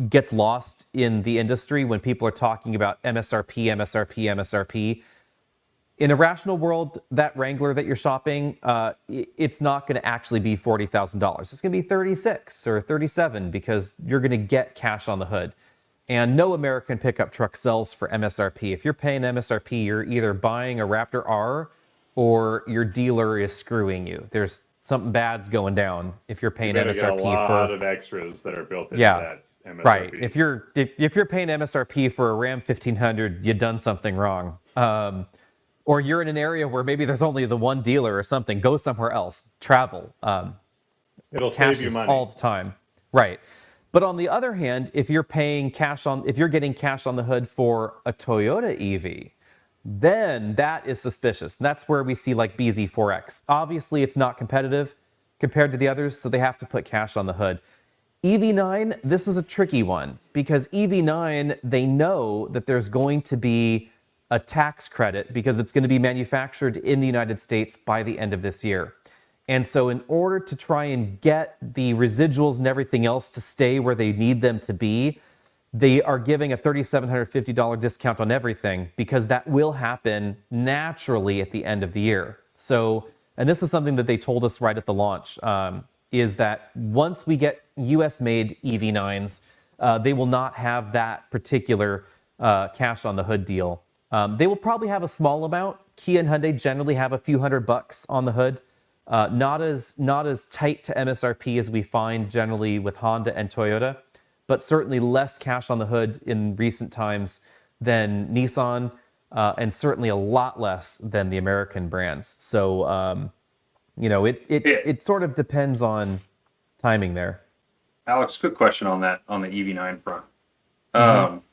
gets lost in the industry when people are talking about MSRP, MSRP, MSRP. In a rational world, that Wrangler that you're shopping, it's not going to actually be $40,000. It's going to be 36 or 37 because you're going to get cash on the hood. And no American pickup truck sells for MSRP. If you're paying MSRP, you're either buying a Raptor R or your dealer is screwing you. There's something bad's going down if you're paying MSRP for a lot of extras that are built into that MSRP. Right. If you're paying MSRP for a Ram 1500, you've done something wrong. Or you're in an area where maybe there's only the one dealer or something. Go somewhere else. Travel. It'll save you money all the time. Right. But on the other hand, if you're getting cash on the hood for a Toyota EV, then that is suspicious. That's where we see like BZ4X. Obviously, it's not competitive compared to the others, so they have to put cash on the hood. EV9, this is a tricky one because EV9, they know that there's going to be a tax credit because it's going to be manufactured in the United States by the end of this year. And so in order to try and get the residuals and everything else to stay where they need them to be, they are giving a $3,750 discount on everything because that will happen naturally at the end of the year. So, and this is something that they told us right at the launch, is that once we get US-made EV9s, they will not have that particular cash on the hood deal. They will probably have a small amount. Kia and Hyundai generally have a few $100 on the hood. Not as tight to MSRP as we find generally with Honda and Toyota, but certainly less cash on the hood in recent times than Nissan, and certainly a lot less than the American brands. So, it sort of depends on timing there. Alex, quick question on that, on the EV9 front.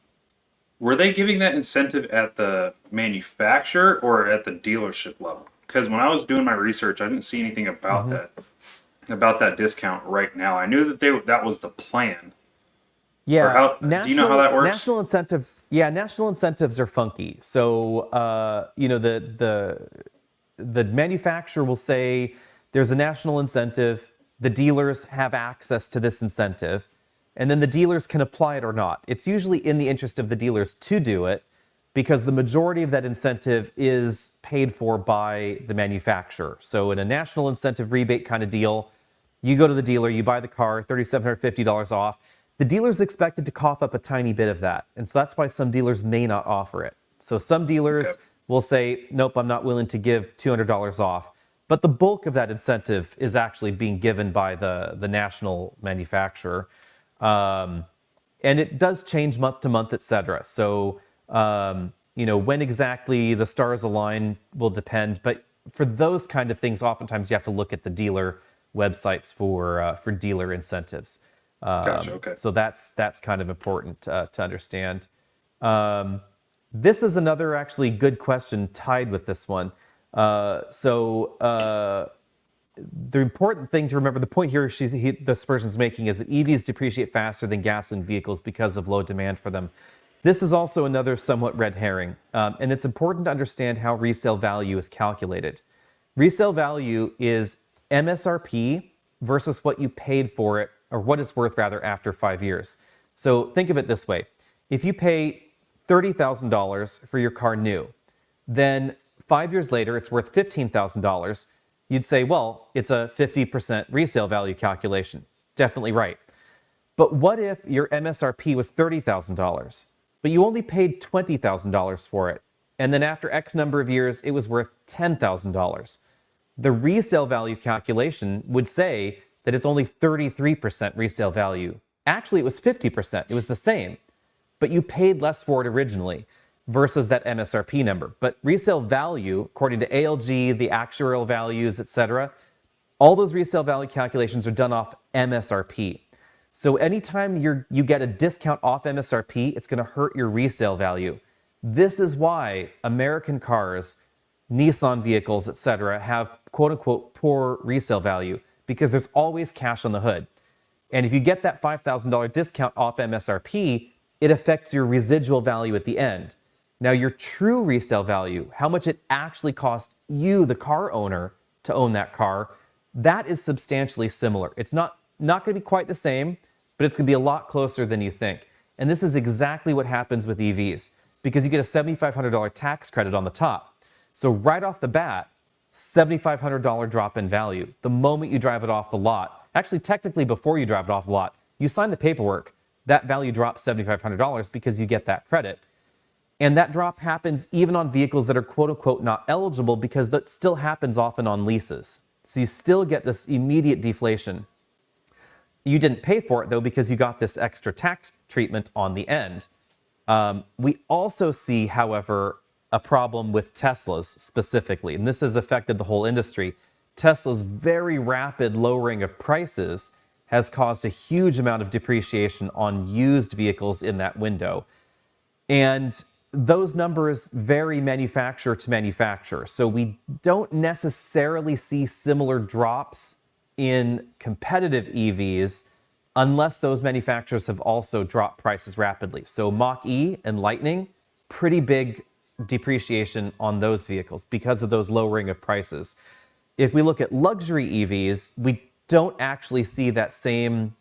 Were they giving that incentive at the manufacturer or at the dealership level? Because when I was doing my research, I didn't see anything about that discount right now. I knew that that was the plan. Yeah, do you know how that works? National incentives are funky. So, the manufacturer will say there's a national incentive, the dealers have access to this incentive, and then the dealers can apply it or not. It's usually in the interest of the dealers to do it because the majority of that incentive is paid for by the manufacturer. So in a national incentive rebate kind of deal, you go to the dealer, you buy the car, $3,750 off. The dealer's expected to cough up a tiny bit of that. And so that's why some dealers may not offer it. So some dealers will say, nope, I'm not willing to give $200 off. But the bulk of that incentive is actually being given by the national manufacturer. And it does change month to month, et cetera. So, when exactly the stars align will depend. But for those kind of things, oftentimes you have to look at the dealer websites for dealer incentives. Gotcha, okay. So that's kind of important to understand. This is another actually good question tied with this one. The important thing to remember, the point here this person's making is that EVs depreciate faster than gasoline vehicles because of low demand for them. This is also another somewhat red herring, and it's important to understand how resale value is calculated. Resale value is MSRP versus what you paid for it, or what it's worth rather, after 5 years. So think of it this way. If you pay $30,000 for your car new, then 5 years later it's worth $15,000, you'd say, well, it's a 50% resale value calculation. Definitely right. But what if your MSRP was $30,000, but you only paid $20,000 for it, and then after X number of years it was worth $10,000? The resale value calculation would say that it's only 33% resale value. Actually, it was 50%. It was the same, but you paid less for it originally versus that MSRP number. But resale value, according to ALG, the actuarial values, etc., all those resale value calculations are done off MSRP. So anytime you get a discount off MSRP, it's going to hurt your resale value. This is why American cars, Nissan vehicles, etc., have quote-unquote poor resale value, because there's always cash on the hood. And if you get that $5,000 discount off MSRP, it affects your residual value at the end. Now, your true resale value, how much it actually cost you, the car owner, to own that car, that is substantially similar. It's not going to be quite the same, but it's going to be a lot closer than you think. And this is exactly what happens with EVs, because you get a $7,500 tax credit on the top. So right off the bat, $7,500 drop in value the moment you drive it off the lot. Actually, technically, before you drive it off the lot, you sign the paperwork, that value drops $7,500 because you get that credit. And that drop happens even on vehicles that are quote-unquote not eligible, because that still happens often on leases. So you still get this immediate deflation. You didn't pay for it, though, because you got this extra tax treatment on the end. We also see, however, a problem with Teslas specifically, and this has affected the whole industry. Tesla's very rapid lowering of prices has caused a huge amount of depreciation on used vehicles in that window. And those numbers vary manufacturer to manufacturer. So we don't necessarily see similar drops in competitive EVs unless those manufacturers have also dropped prices rapidly. So Mach-E and Lightning, pretty big depreciation on those vehicles because of those lowering of prices. If we look at luxury EVs, we don't actually see that same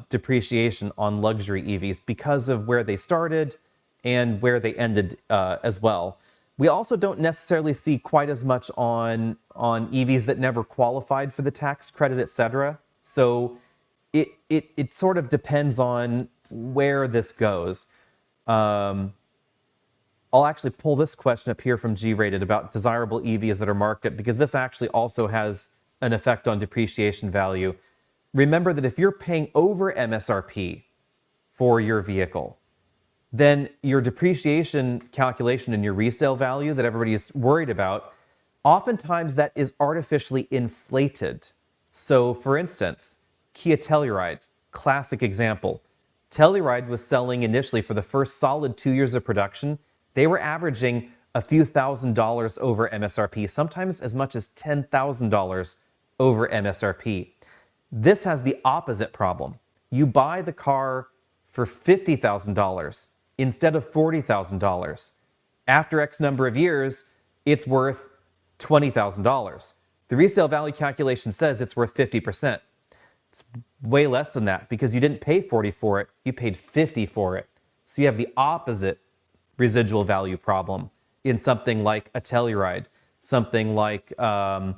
depreciation on luxury EVs because of where they started and where they ended as well. We also don't necessarily see quite as much on EVs that never qualified for the tax credit, etc. So it sort of depends on where this goes. I'll actually pull this question up here from G-Rated about desirable EVs that are marketed, because this actually also has an effect on depreciation value. Remember that if you're paying over MSRP for your vehicle, then your depreciation calculation and your resale value that everybody is worried about, oftentimes that is artificially inflated. So for instance, Kia Telluride, classic example. Telluride was selling initially, for the first solid 2 years of production, they were averaging a few $1,000s over MSRP, sometimes as much as $10,000 over MSRP. This has the opposite problem. You buy the car for $50,000 instead of $40,000. After X number of years, it's worth $20,000. The resale value calculation says it's worth 50%. It's way less than that because you didn't pay 40 for it, you paid 50 for it. So you have the opposite residual value problem in something like a Telluride, something like a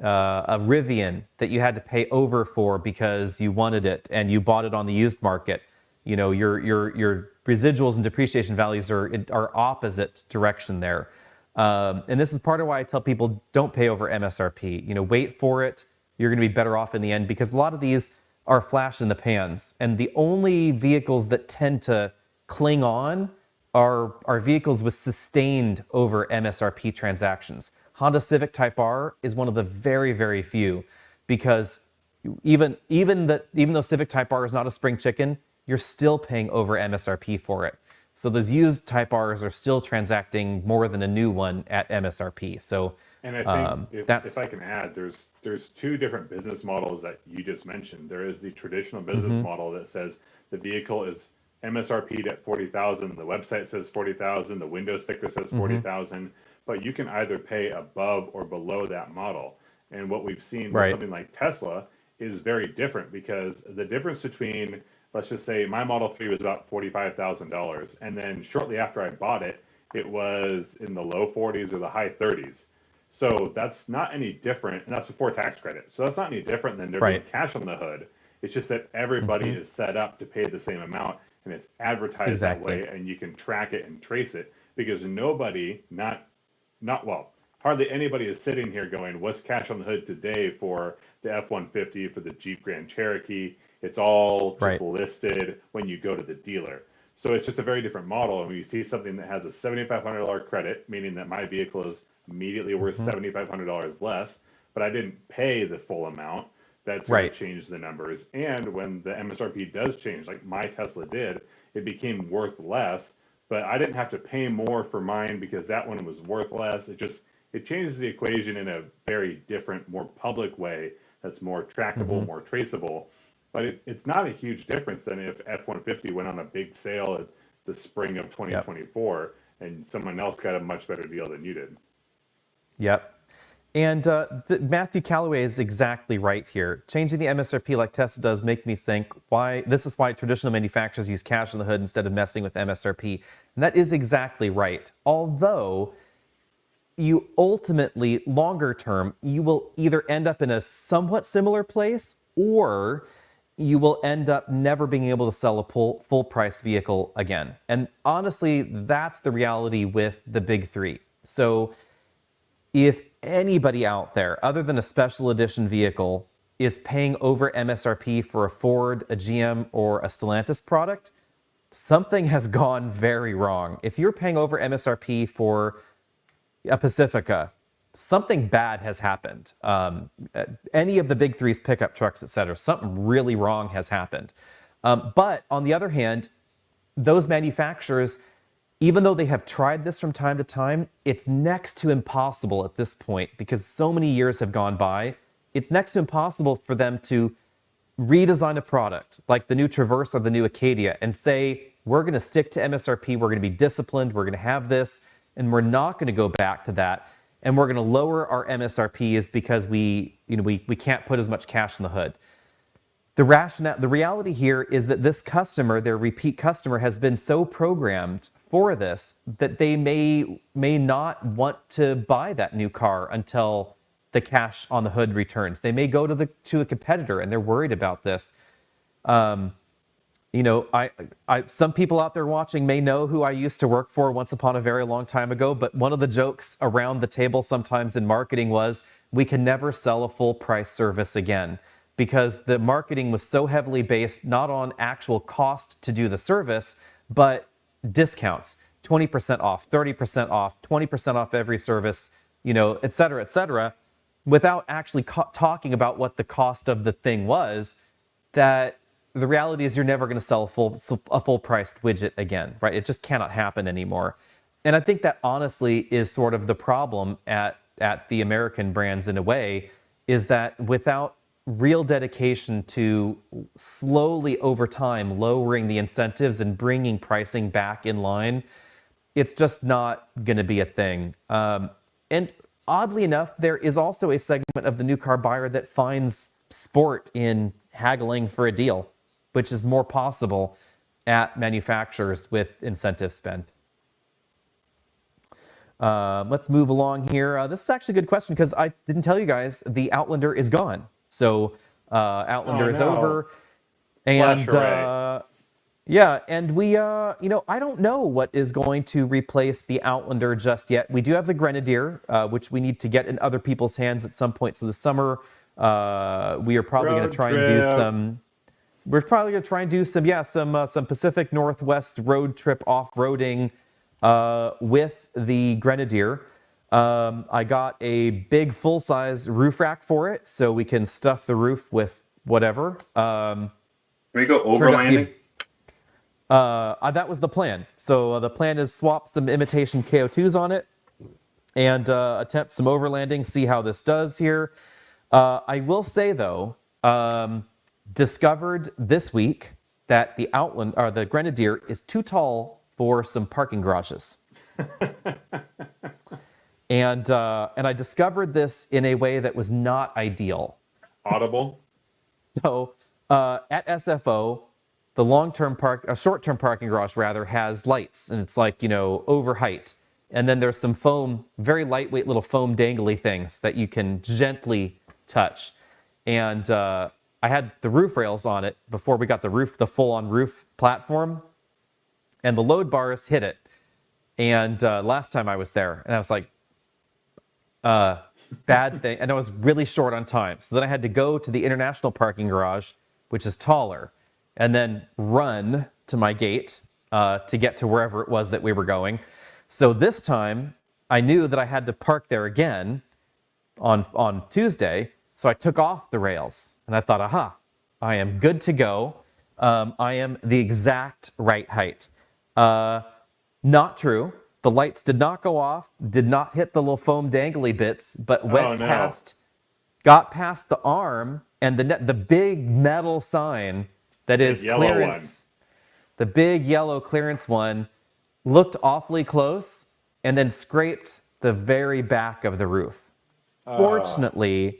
Rivian that you had to pay over for because you wanted it and you bought it on the used market. You know, your residuals and depreciation values are opposite direction there. And this is part of why I tell people don't pay over MSRP. You know, wait for it. You're going to be better off in the end, because a lot of these are flash in the pans. And the only vehicles that tend to cling on are vehicles with sustained over MSRP transactions. Honda Civic Type R is one of the very, very few, because even though Civic Type R is not a spring chicken, you're still paying over MSRP for it. So those used Type Rs are still transacting more than a new one at MSRP. So And I think if that's I can add, there's two different business models that you just mentioned. There is the traditional business mm-hmm, model that says the vehicle is MSRP'd at 40,000, the website says 40,000, the window sticker says mm-hmm, 40,000, but you can either pay above or below that model. And what we've seen with right, something like Tesla is very different because the difference between, let's just say my Model 3 was about $45,000, and then shortly after I bought it, it was in the low 40s or the high 30s. So that's not any different, and that's before tax credit. So that's not any different than there being right, cash on the hood. It's just that everybody mm-hmm, is set up to pay the same amount, and it's advertised that exactly. way, and you can track it and trace it because nobody, not well, hardly anybody is sitting here going, "What's cash on the hood today for the F-150 for the Jeep Grand Cherokee?" It's all just Right. listed when you go to the dealer. So it's just a very different model. And when you see something that has a $7,500 credit, meaning that my vehicle is immediately worth Mm-hmm. $7,500 less, but I didn't pay the full amount, that's going to Right. change the numbers. And when the MSRP does change, like my Tesla did, it became worth less, but I didn't have to pay more for mine because that one was worth less. It changes the equation in a very different, more public way that's more Mm-hmm. trackable, more traceable. But it's not a huge difference than if F-150 went on a big sale at the spring of Yep. 2024 and someone else got a much better deal than you did. Yep. And Matthew Calloway is exactly right here. Changing the MSRP like Tesla does make me think why this is why traditional manufacturers use cash on the hood instead of messing with MSRP. And that is exactly right. Although you ultimately, longer term, you will either end up in a somewhat similar place or you will end up never being able to sell a full price vehicle again. And honestly, that's the reality with the big three. So if anybody out there, other than a special edition vehicle, is paying over MSRP for a Ford, a GM, or a Stellantis product, something has gone very wrong. If you're paying over MSRP for a Pacifica, something bad has happened. Any of the big three's pickup trucks, et cetera, something really wrong has happened. But on the other hand, those manufacturers, even though they have tried this from time to time, it's next to impossible at this point because so many years have gone by. It's next to impossible for them to redesign a product like the new Traverse or the new Acadia and say, we're going to stick to MSRP, we're going to be disciplined, we're going to have this, and we're not going to go back to that. And we're going to lower our MSRPs because we can't put as much cash in the hood. The reality here is that this customer, their repeat customer, has been so programmed for this that they may not want to buy that new car until the cash on the hood returns. They may go to a competitor and they're worried about this. Some people out there watching may know who I used to work for once upon a very long time ago, but one of the jokes around the table sometimes in marketing was we can never sell a full price service again because the marketing was so heavily based not on actual cost to do the service, but discounts, 20% off, 30% off, 20% off every service, et cetera, without actually talking about what the cost of the thing was. That the reality is you're never going to sell a full priced widget again, right? It just cannot happen anymore. And I think that honestly is sort of the problem at the American brands in a way, is that without real dedication to slowly over time lowering the incentives and bringing pricing back in line, it's just not going to be a thing. And oddly enough, there is also a segment of the new car buyer that finds sport in haggling for a deal, which is more possible at manufacturers with incentive spend. Let's move along here. This is actually a good question because I didn't tell you guys the Outlander is gone. So Outlander is over. And yeah, and we, I don't know what is going to replace the Outlander just yet. We do have the Grenadier, which we need to get in other people's hands at some point. So this summer, we are probably going to try and do some. We're probably going to try and do some Pacific Northwest road trip off-roading with the Grenadier. I got a big full-size roof rack for it, so we can stuff the roof with whatever. Can we go overlanding? That was the plan. So the plan is swap some imitation KO2s on it and attempt some overlanding, see how this does here. I will say, though, discovered this week that the Outland or the Grenadier is too tall for some parking garages. And I discovered this in a way that was not ideal. Audible. So at SFO, the short-term parking garage rather has lights, and it's like, over height. And then there's some foam, very lightweight little foam dangly things that you can gently touch. And I had the roof rails on it before we got the full-on roof platform, and the load bars hit it. And last time I was there, and I was like, bad thing. And I was really short on time. So then I had to go to the international parking garage, which is taller, and then run to my gate to get to wherever it was that we were going. So this time I knew that I had to park there again on Tuesday. So I took off the rails and I thought, aha, I am good to go. I am the exact right height. Not true. The lights did not go off, did not hit the little foam dangly bits, but got past the arm and the big metal sign that is clearance. The big yellow clearance one looked awfully close and then scraped the very back of the roof. Fortunately,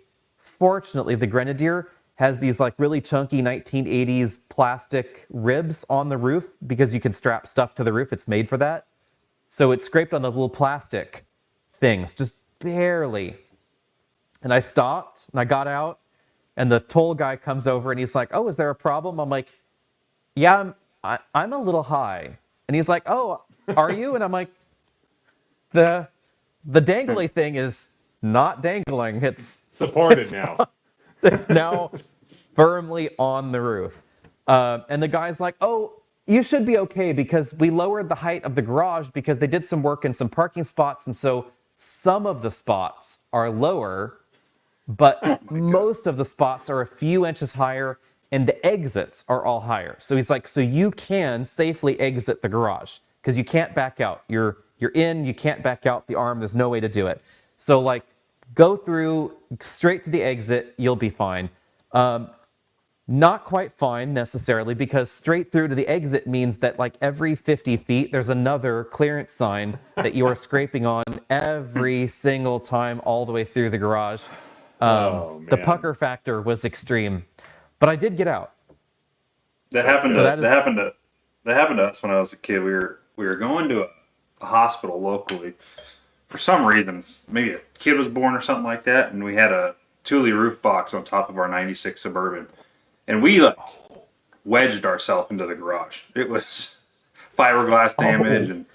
the Grenadier has these like really chunky 1980s plastic ribs on the roof because you can strap stuff to the roof. It's made for that. So it scraped on the little plastic things, just barely. And I stopped and I got out and the toll guy comes over and he's like, oh, is there a problem? I'm like, yeah, I'm a little high. And he's like, oh, are you? And I'm like, the dangly thing is not dangling. It's supported now. It's now firmly on the roof. And the guy's like, oh, you should be okay because we lowered the height of the garage because they did some work in some parking spots. And so some of the spots are lower, but most of the spots are a few inches higher and the exits are all higher. So he's like, so you can safely exit the garage because you can't back out. You're in, you can't back out the arm. There's no way to do it. So like go through straight to the exit. You'll be fine. Not quite fine necessarily because straight through to the exit means that like every 50 feet, there's another clearance sign that you are scraping on every single time all the way through the garage. The pucker factor was extreme, but I did get out. That happened to us when I was a kid. We were going to a hospital locally for some reason. Maybe a kid was born or something like that, and we had a Thule roof box on top of our 96 Suburban. And we like wedged ourselves into the garage. It was fiberglass damage, and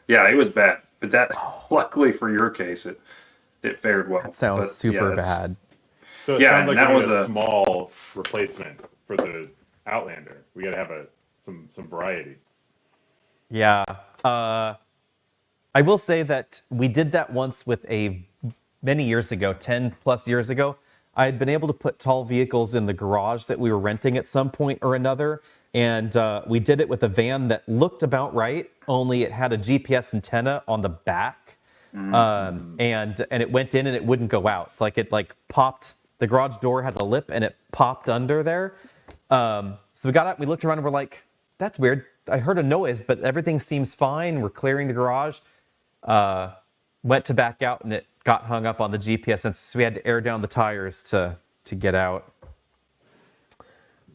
yeah, it was bad. But that, luckily for your case, it fared well. That sounds super bad. So it sounds like that was a small replacement for the Outlander. We got to have some variety. Yeah, I will say that we did that once with many years ago, 10 plus years ago. I had been able to put tall vehicles in the garage that we were renting at some point or another. And we did it with a van that looked about right, only it had a GPS antenna on the back. And it went in and it wouldn't go out. Like it popped, the garage door had a lip and it popped under there. So we got out, we looked around and we're like, that's weird. I heard a noise, but everything seems fine. We're clearing the garage. Went to back out and it got hung up on the GPS, and so we had to air down the tires to get out.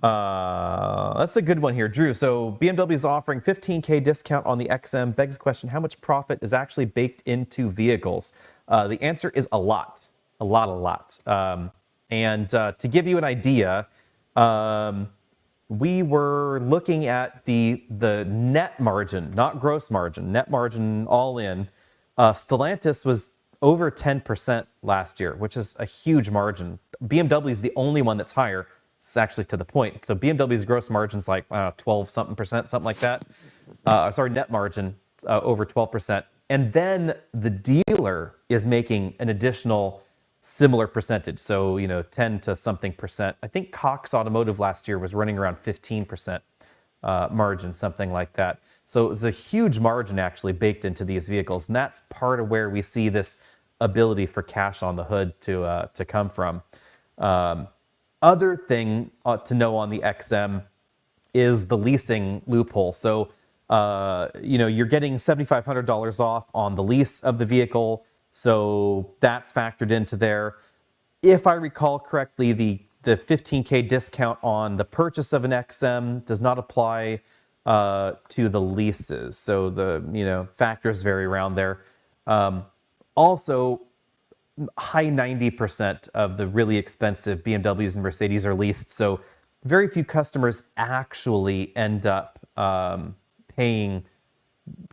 That's a good one here, Drew. So BMW is offering 15K discount on the XM. Begs the question, how much profit is actually baked into vehicles? The answer is a lot. And to give you an idea, we were looking at the net margin, not gross margin, net margin all in. Stellantis was over 10% last year, which is a huge margin. BMW is the only one that's higher. It's actually to the point. So BMW's gross margin's like 12 something percent, something like that. Net margin over 12%. And then the dealer is making an additional similar percentage. So, 10 to something percent. I think Cox Automotive last year was running around 15%. margin, something like that. So it's a huge margin actually baked into these vehicles, and that's part of where we see this ability for cash on the hood to come from. Other thing to know on the XM is the leasing loophole. So, you're getting $7,500 off on the lease of the vehicle. So that's factored into there. If I recall correctly, the $15K discount on the purchase of an XM does not apply to the leases. So the factors vary around there. Also, high 90% of the really expensive BMWs and Mercedes are leased. So very few customers actually end up paying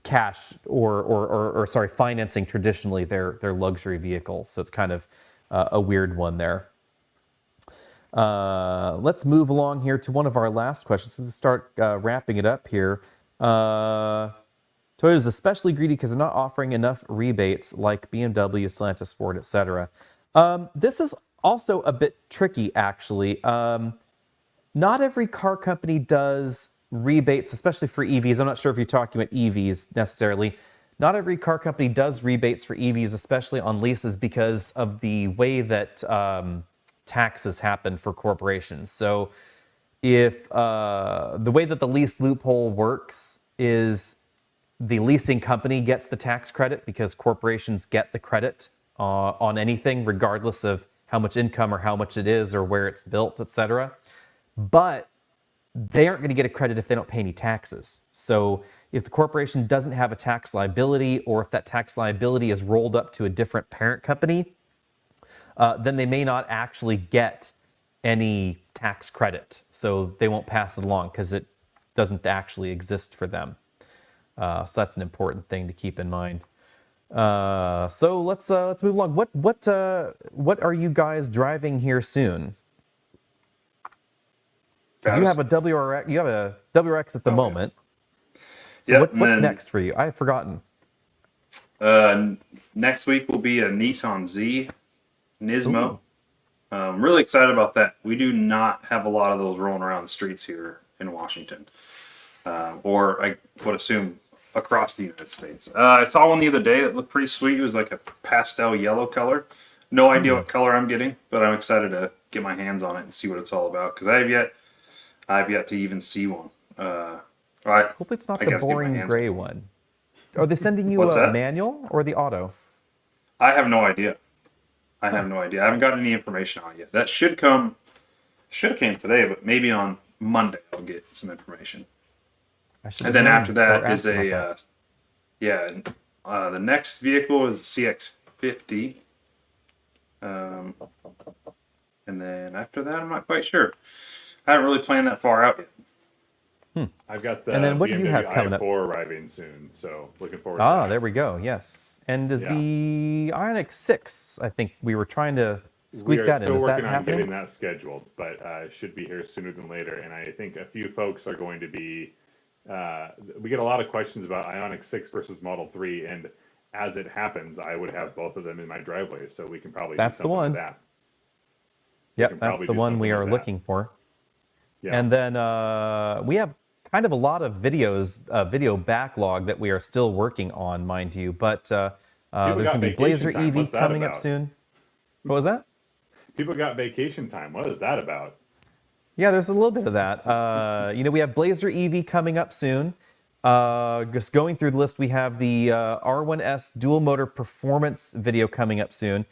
cash or financing traditionally their luxury vehicles. So it's kind of a weird one there. Let's move along here to one of our last questions. Let's start wrapping it up here. Toyota is especially greedy because they're not offering enough rebates like BMW, Stellantis, Ford, etc. This is also a bit tricky, actually. Not every car company does rebates, especially for EVs. I'm not sure if you're talking about EVs necessarily. Not every car company does rebates for EVs, especially on leases, because of the way that taxes happen for corporations. So if the way that the lease loophole works is the leasing company gets the tax credit because corporations get the credit on anything, regardless of how much income or how much it is or where it's built, etc. But they aren't going to get a credit if they don't pay any taxes. So if the corporation doesn't have a tax liability, or if that tax liability is rolled up to a different parent company, then they may not actually get any tax credit. So they won't pass it along because it doesn't actually exist for them. So that's an important thing to keep in mind. So let's move along. What are you guys driving here soon? Because you have a WRX at the moment. So Yep, what's next for you? I have forgotten. Next week will be a Nissan Z Nismo. I'm really excited about that. We do not have a lot of those rolling around the streets here in Washington, or I would assume across the United States. I saw one the other day that looked pretty sweet. It was like a pastel yellow color. No idea what color I'm getting, but I'm excited to get my hands on it and see what it's all about, because I've yet to even see one. Hopefully it's not the boring gray one. Are they sending you a manual or the auto? I have no idea. I have no idea. I haven't got any information on it yet. That should have came today, but maybe on Monday I'll get some information. And then after that is the next vehicle is CX-50. And then after that, I'm not quite sure. I haven't really planned that far out yet. I've got the and then what do you have coming i4 up? arriving soon, so looking forward to that. There we go. Yes. And is the Ioniq 6, I think we were trying to squeak that in. Is that happening? We are still working on getting that scheduled, but should be here sooner than later. And I think a few folks are going to be, we get a lot of questions about Ioniq 6 versus Model 3, and as it happens, I would have both of them in my driveway, so we can probably do something with that. Yep, that's the one we are looking for. Yeah. And then we have kind of a lot of video backlog that we are still working on, mind you. But there's going to be Blazer EV coming up soon. What was that? People got vacation time. What is that about? Yeah, there's a little bit of that. We have Blazer EV coming up soon. Just going through the list, we have the R1S dual motor performance video coming up soon.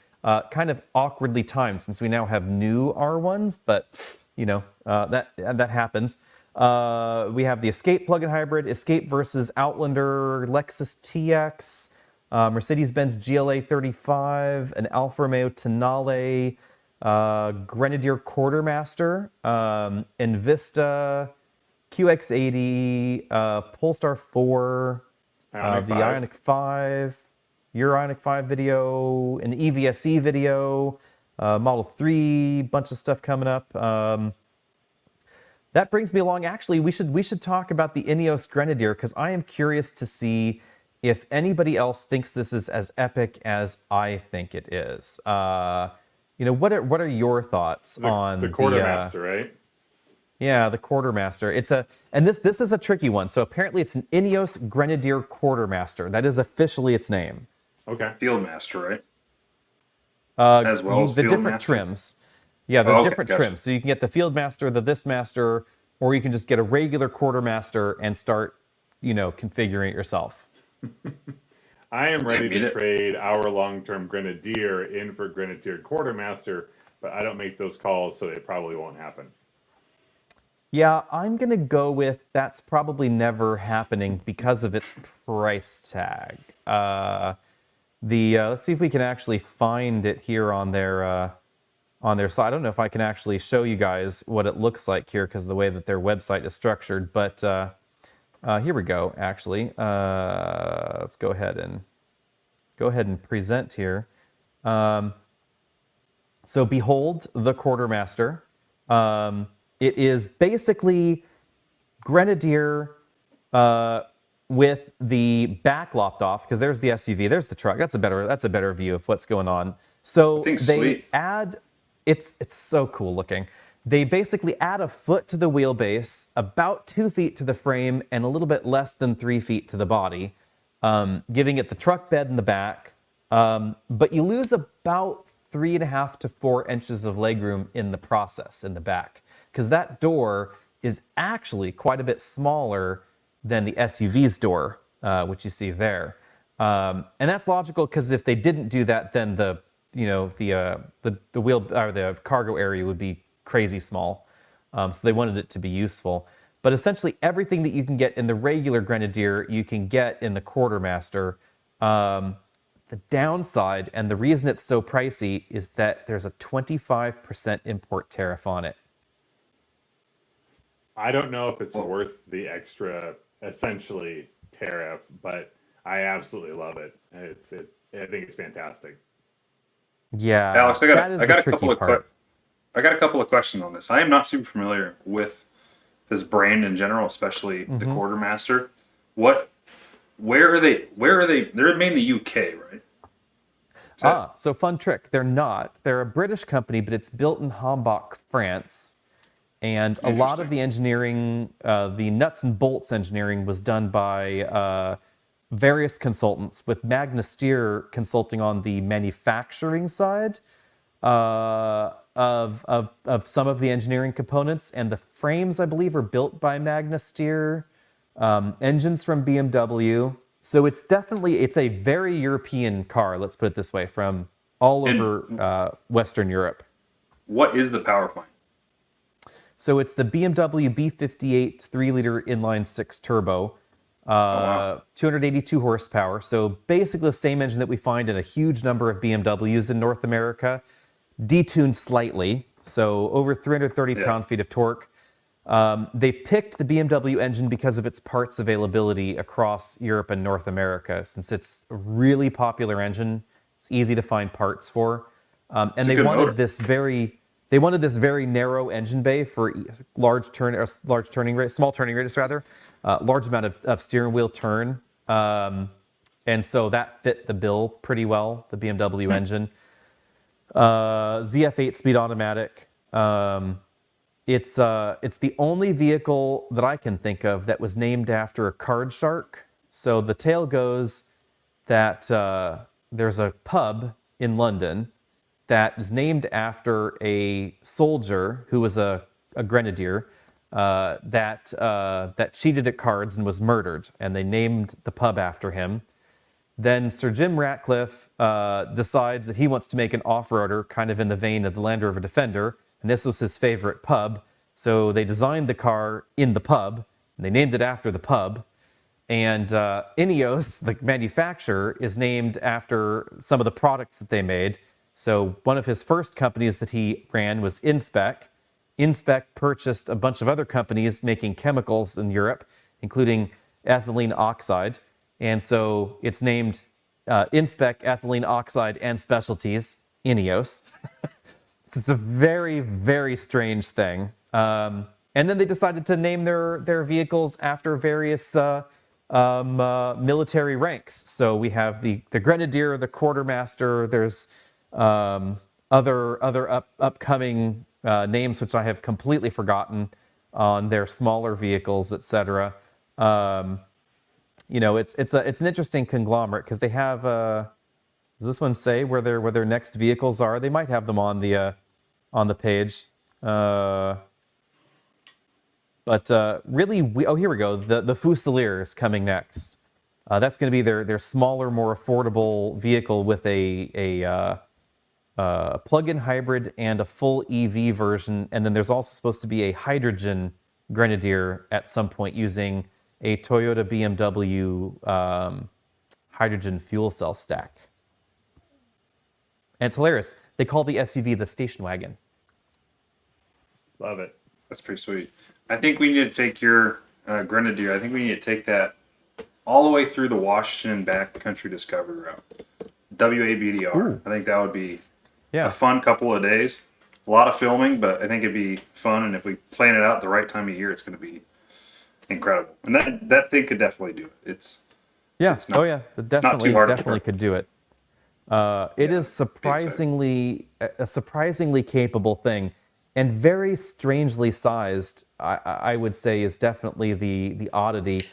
Kind of awkwardly timed since we now have new R1s, but that happens. We have the Escape plug-in hybrid, Escape versus Outlander, Lexus TX, Mercedes-Benz GLA 35, an Alfa Romeo Tonale, Grenadier Quartermaster, Envista, QX80, Polestar 4, the Ioniq 5, your Ioniq 5 video, an EVSE video, Model 3, bunch of stuff coming up. That brings me along. Actually, we should talk about the Ineos Grenadier, because I am curious to see if anybody else thinks this is as epic as I think it is. What are your thoughts on the Quartermaster, right? Yeah, the Quartermaster. And this is a tricky one. So apparently it's an Ineos Grenadier Quartermaster. That is officially its name. Okay. Fieldmaster, right? As well as The different Fieldmaster? trims. Yeah, the Oh, okay, different gotcha. trims. So you can get the Fieldmaster, the This Master, or you can just get a regular Quartermaster and start, configuring it yourself. I am ready Beat to it. trade our long-term Grenadier in for Grenadier Quartermaster, but I don't make those calls, so they probably won't happen. Yeah, I'm going to go with that's probably never happening because of its price tag. Let's see if we can actually find it here on their site. I don't know if I can actually show you guys what it looks like here because of the way that their website is structured. But here we go. Actually, let's go ahead and present here. So behold the Quartermaster. It is basically Grenadier with the back lopped off because there's the SUV, there's the truck. That's a better view of what's going on. So That thing's they sweet. add, it's so cool looking. They basically add a foot to the wheelbase, about 2 feet to the frame, and a little bit less than 3 feet to the body, giving it the truck bed in the back. But you lose about 3.5 to 4 inches of legroom in the process in the back because that door is actually quite a bit smaller than the SUV's door, which you see there. And that's logical because if they didn't do that, then the wheel or the cargo area would be crazy small. So they wanted it to be useful. But essentially everything that you can get in the regular Grenadier, you can get in the Quartermaster. The downside, and the reason it's so pricey, is that there's a 25% import tariff on it. I don't know if it's worth the extra, essentially, tariff, but I absolutely love it. I think it's fantastic. Yeah, Alex, I that is got the a tricky couple of part. I got a couple of questions on this. I am not super familiar with this brand in general, especially the Quartermaster. Where are they? They're made in the UK, right? So fun trick. They're not. They're a British company, but it's built in Hambach, France. And a lot of the engineering, the nuts and bolts engineering was done by various consultants, with Magna consulting on the manufacturing side of some of the engineering components. And the frames, I believe, are built by Magna, engines from BMW. So it's a very European car, let's put it this way, from all over Western Europe. What is the power point? So it's the BMW B58 3-liter inline-six turbo, 282 horsepower. So basically the same engine that we find in a huge number of BMWs in North America, detuned slightly, so over 330 pound-feet of torque. They picked the BMW engine because of its parts availability across Europe and North America, since it's a really popular engine. It's easy to find parts for. And they wanted this very narrow engine bay for small turning radius, large amount of steering wheel turn. And so that fit the bill pretty well, the BMW engine. ZF8 speed automatic. It's the only vehicle that I can think of that was named after a card shark. So the tale goes that there's a pub in London that is named after a soldier who was a grenadier that cheated at cards and was murdered, and they named the pub after him. Then Sir Jim Ratcliffe decides that he wants to make an off-roader kind of in the vein of the Land Rover Defender, and this was his favorite pub. So they designed the car in the pub, and they named it after the pub. And Ineos, the manufacturer, is named after some of the products that they made. So one of his first companies that he ran was Inspec. Inspec purchased a bunch of other companies making chemicals in Europe, including ethylene oxide. And so it's named Inspec Ethylene Oxide and Specialties, Ineos. This is a very, very strange thing. And then they decided to name their vehicles after various military ranks. So we have the Grenadier, the Quartermaster. There's other upcoming names which I have completely forgotten. on their smaller vehicles, etc. You know, it's an interesting conglomerate because they have. Does this one say where their next vehicles are? They might have them on the page. But really, here we go. The Fusilier is coming next. That's going to be their smaller, more affordable vehicle with a plug-in hybrid and a full EV version. And then there's also supposed to be a hydrogen Grenadier at some point using a Toyota BMW hydrogen fuel cell stack. And it's hilarious. They call the SUV the station wagon. Love it. That's pretty sweet. I think we need to take your Grenadier. I think we need to take that all the way through the Washington backcountry discovery route. WABDR. Ooh. I think that would be Yeah. a fun couple of days. A lot of filming, but I think it'd be fun. And if we plan it out the right time of year, it's going to be incredible. And that thing could definitely do it. It's not too hard to definitely turn. could do it. It is surprisingly a surprisingly capable thing, and very strangely sized. I would say is definitely the oddity.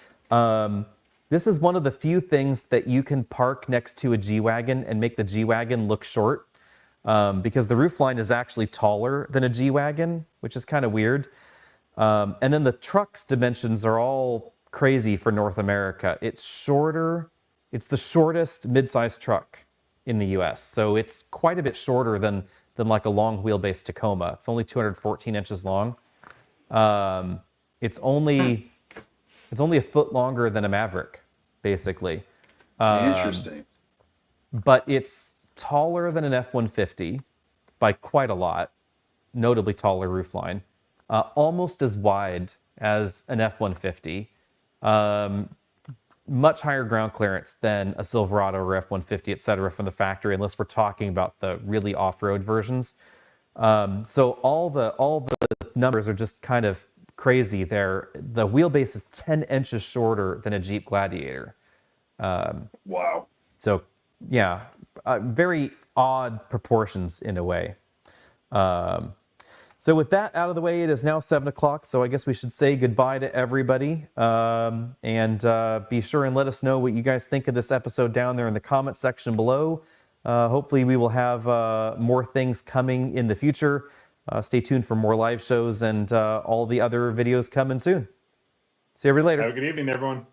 This is one of the few things that you can park next to a G-Wagon and make the G-Wagon look short, because the roofline is actually taller than a G-Wagon, which is kind of weird. And then the truck's dimensions are all crazy for North America. It's shorter. It's the shortest mid-sized truck in the US. So it's quite a bit shorter than like a long wheelbase Tacoma. It's only 214 inches long. It's only a foot longer than a Maverick, basically. Interesting. But it's taller than an F-150 by quite a lot, notably taller roofline. Almost as wide as an F-150. Much higher ground clearance than a Silverado or F-150, et cetera, from the factory, unless we're talking about the really off-road versions. So all the numbers are just kind of crazy there. The wheelbase is 10 inches shorter than a Jeep Gladiator. Wow. So yeah, very odd proportions in a way. So with that out of the way, it is now 7 o'clock, so I guess we should say goodbye to everybody. And be sure and let us know what you guys think of this episode down there in the comment section below. Hopefully we will have more things coming in the future. Stay tuned for more live shows and all the other videos coming soon. See everybody later. Have a good evening, everyone.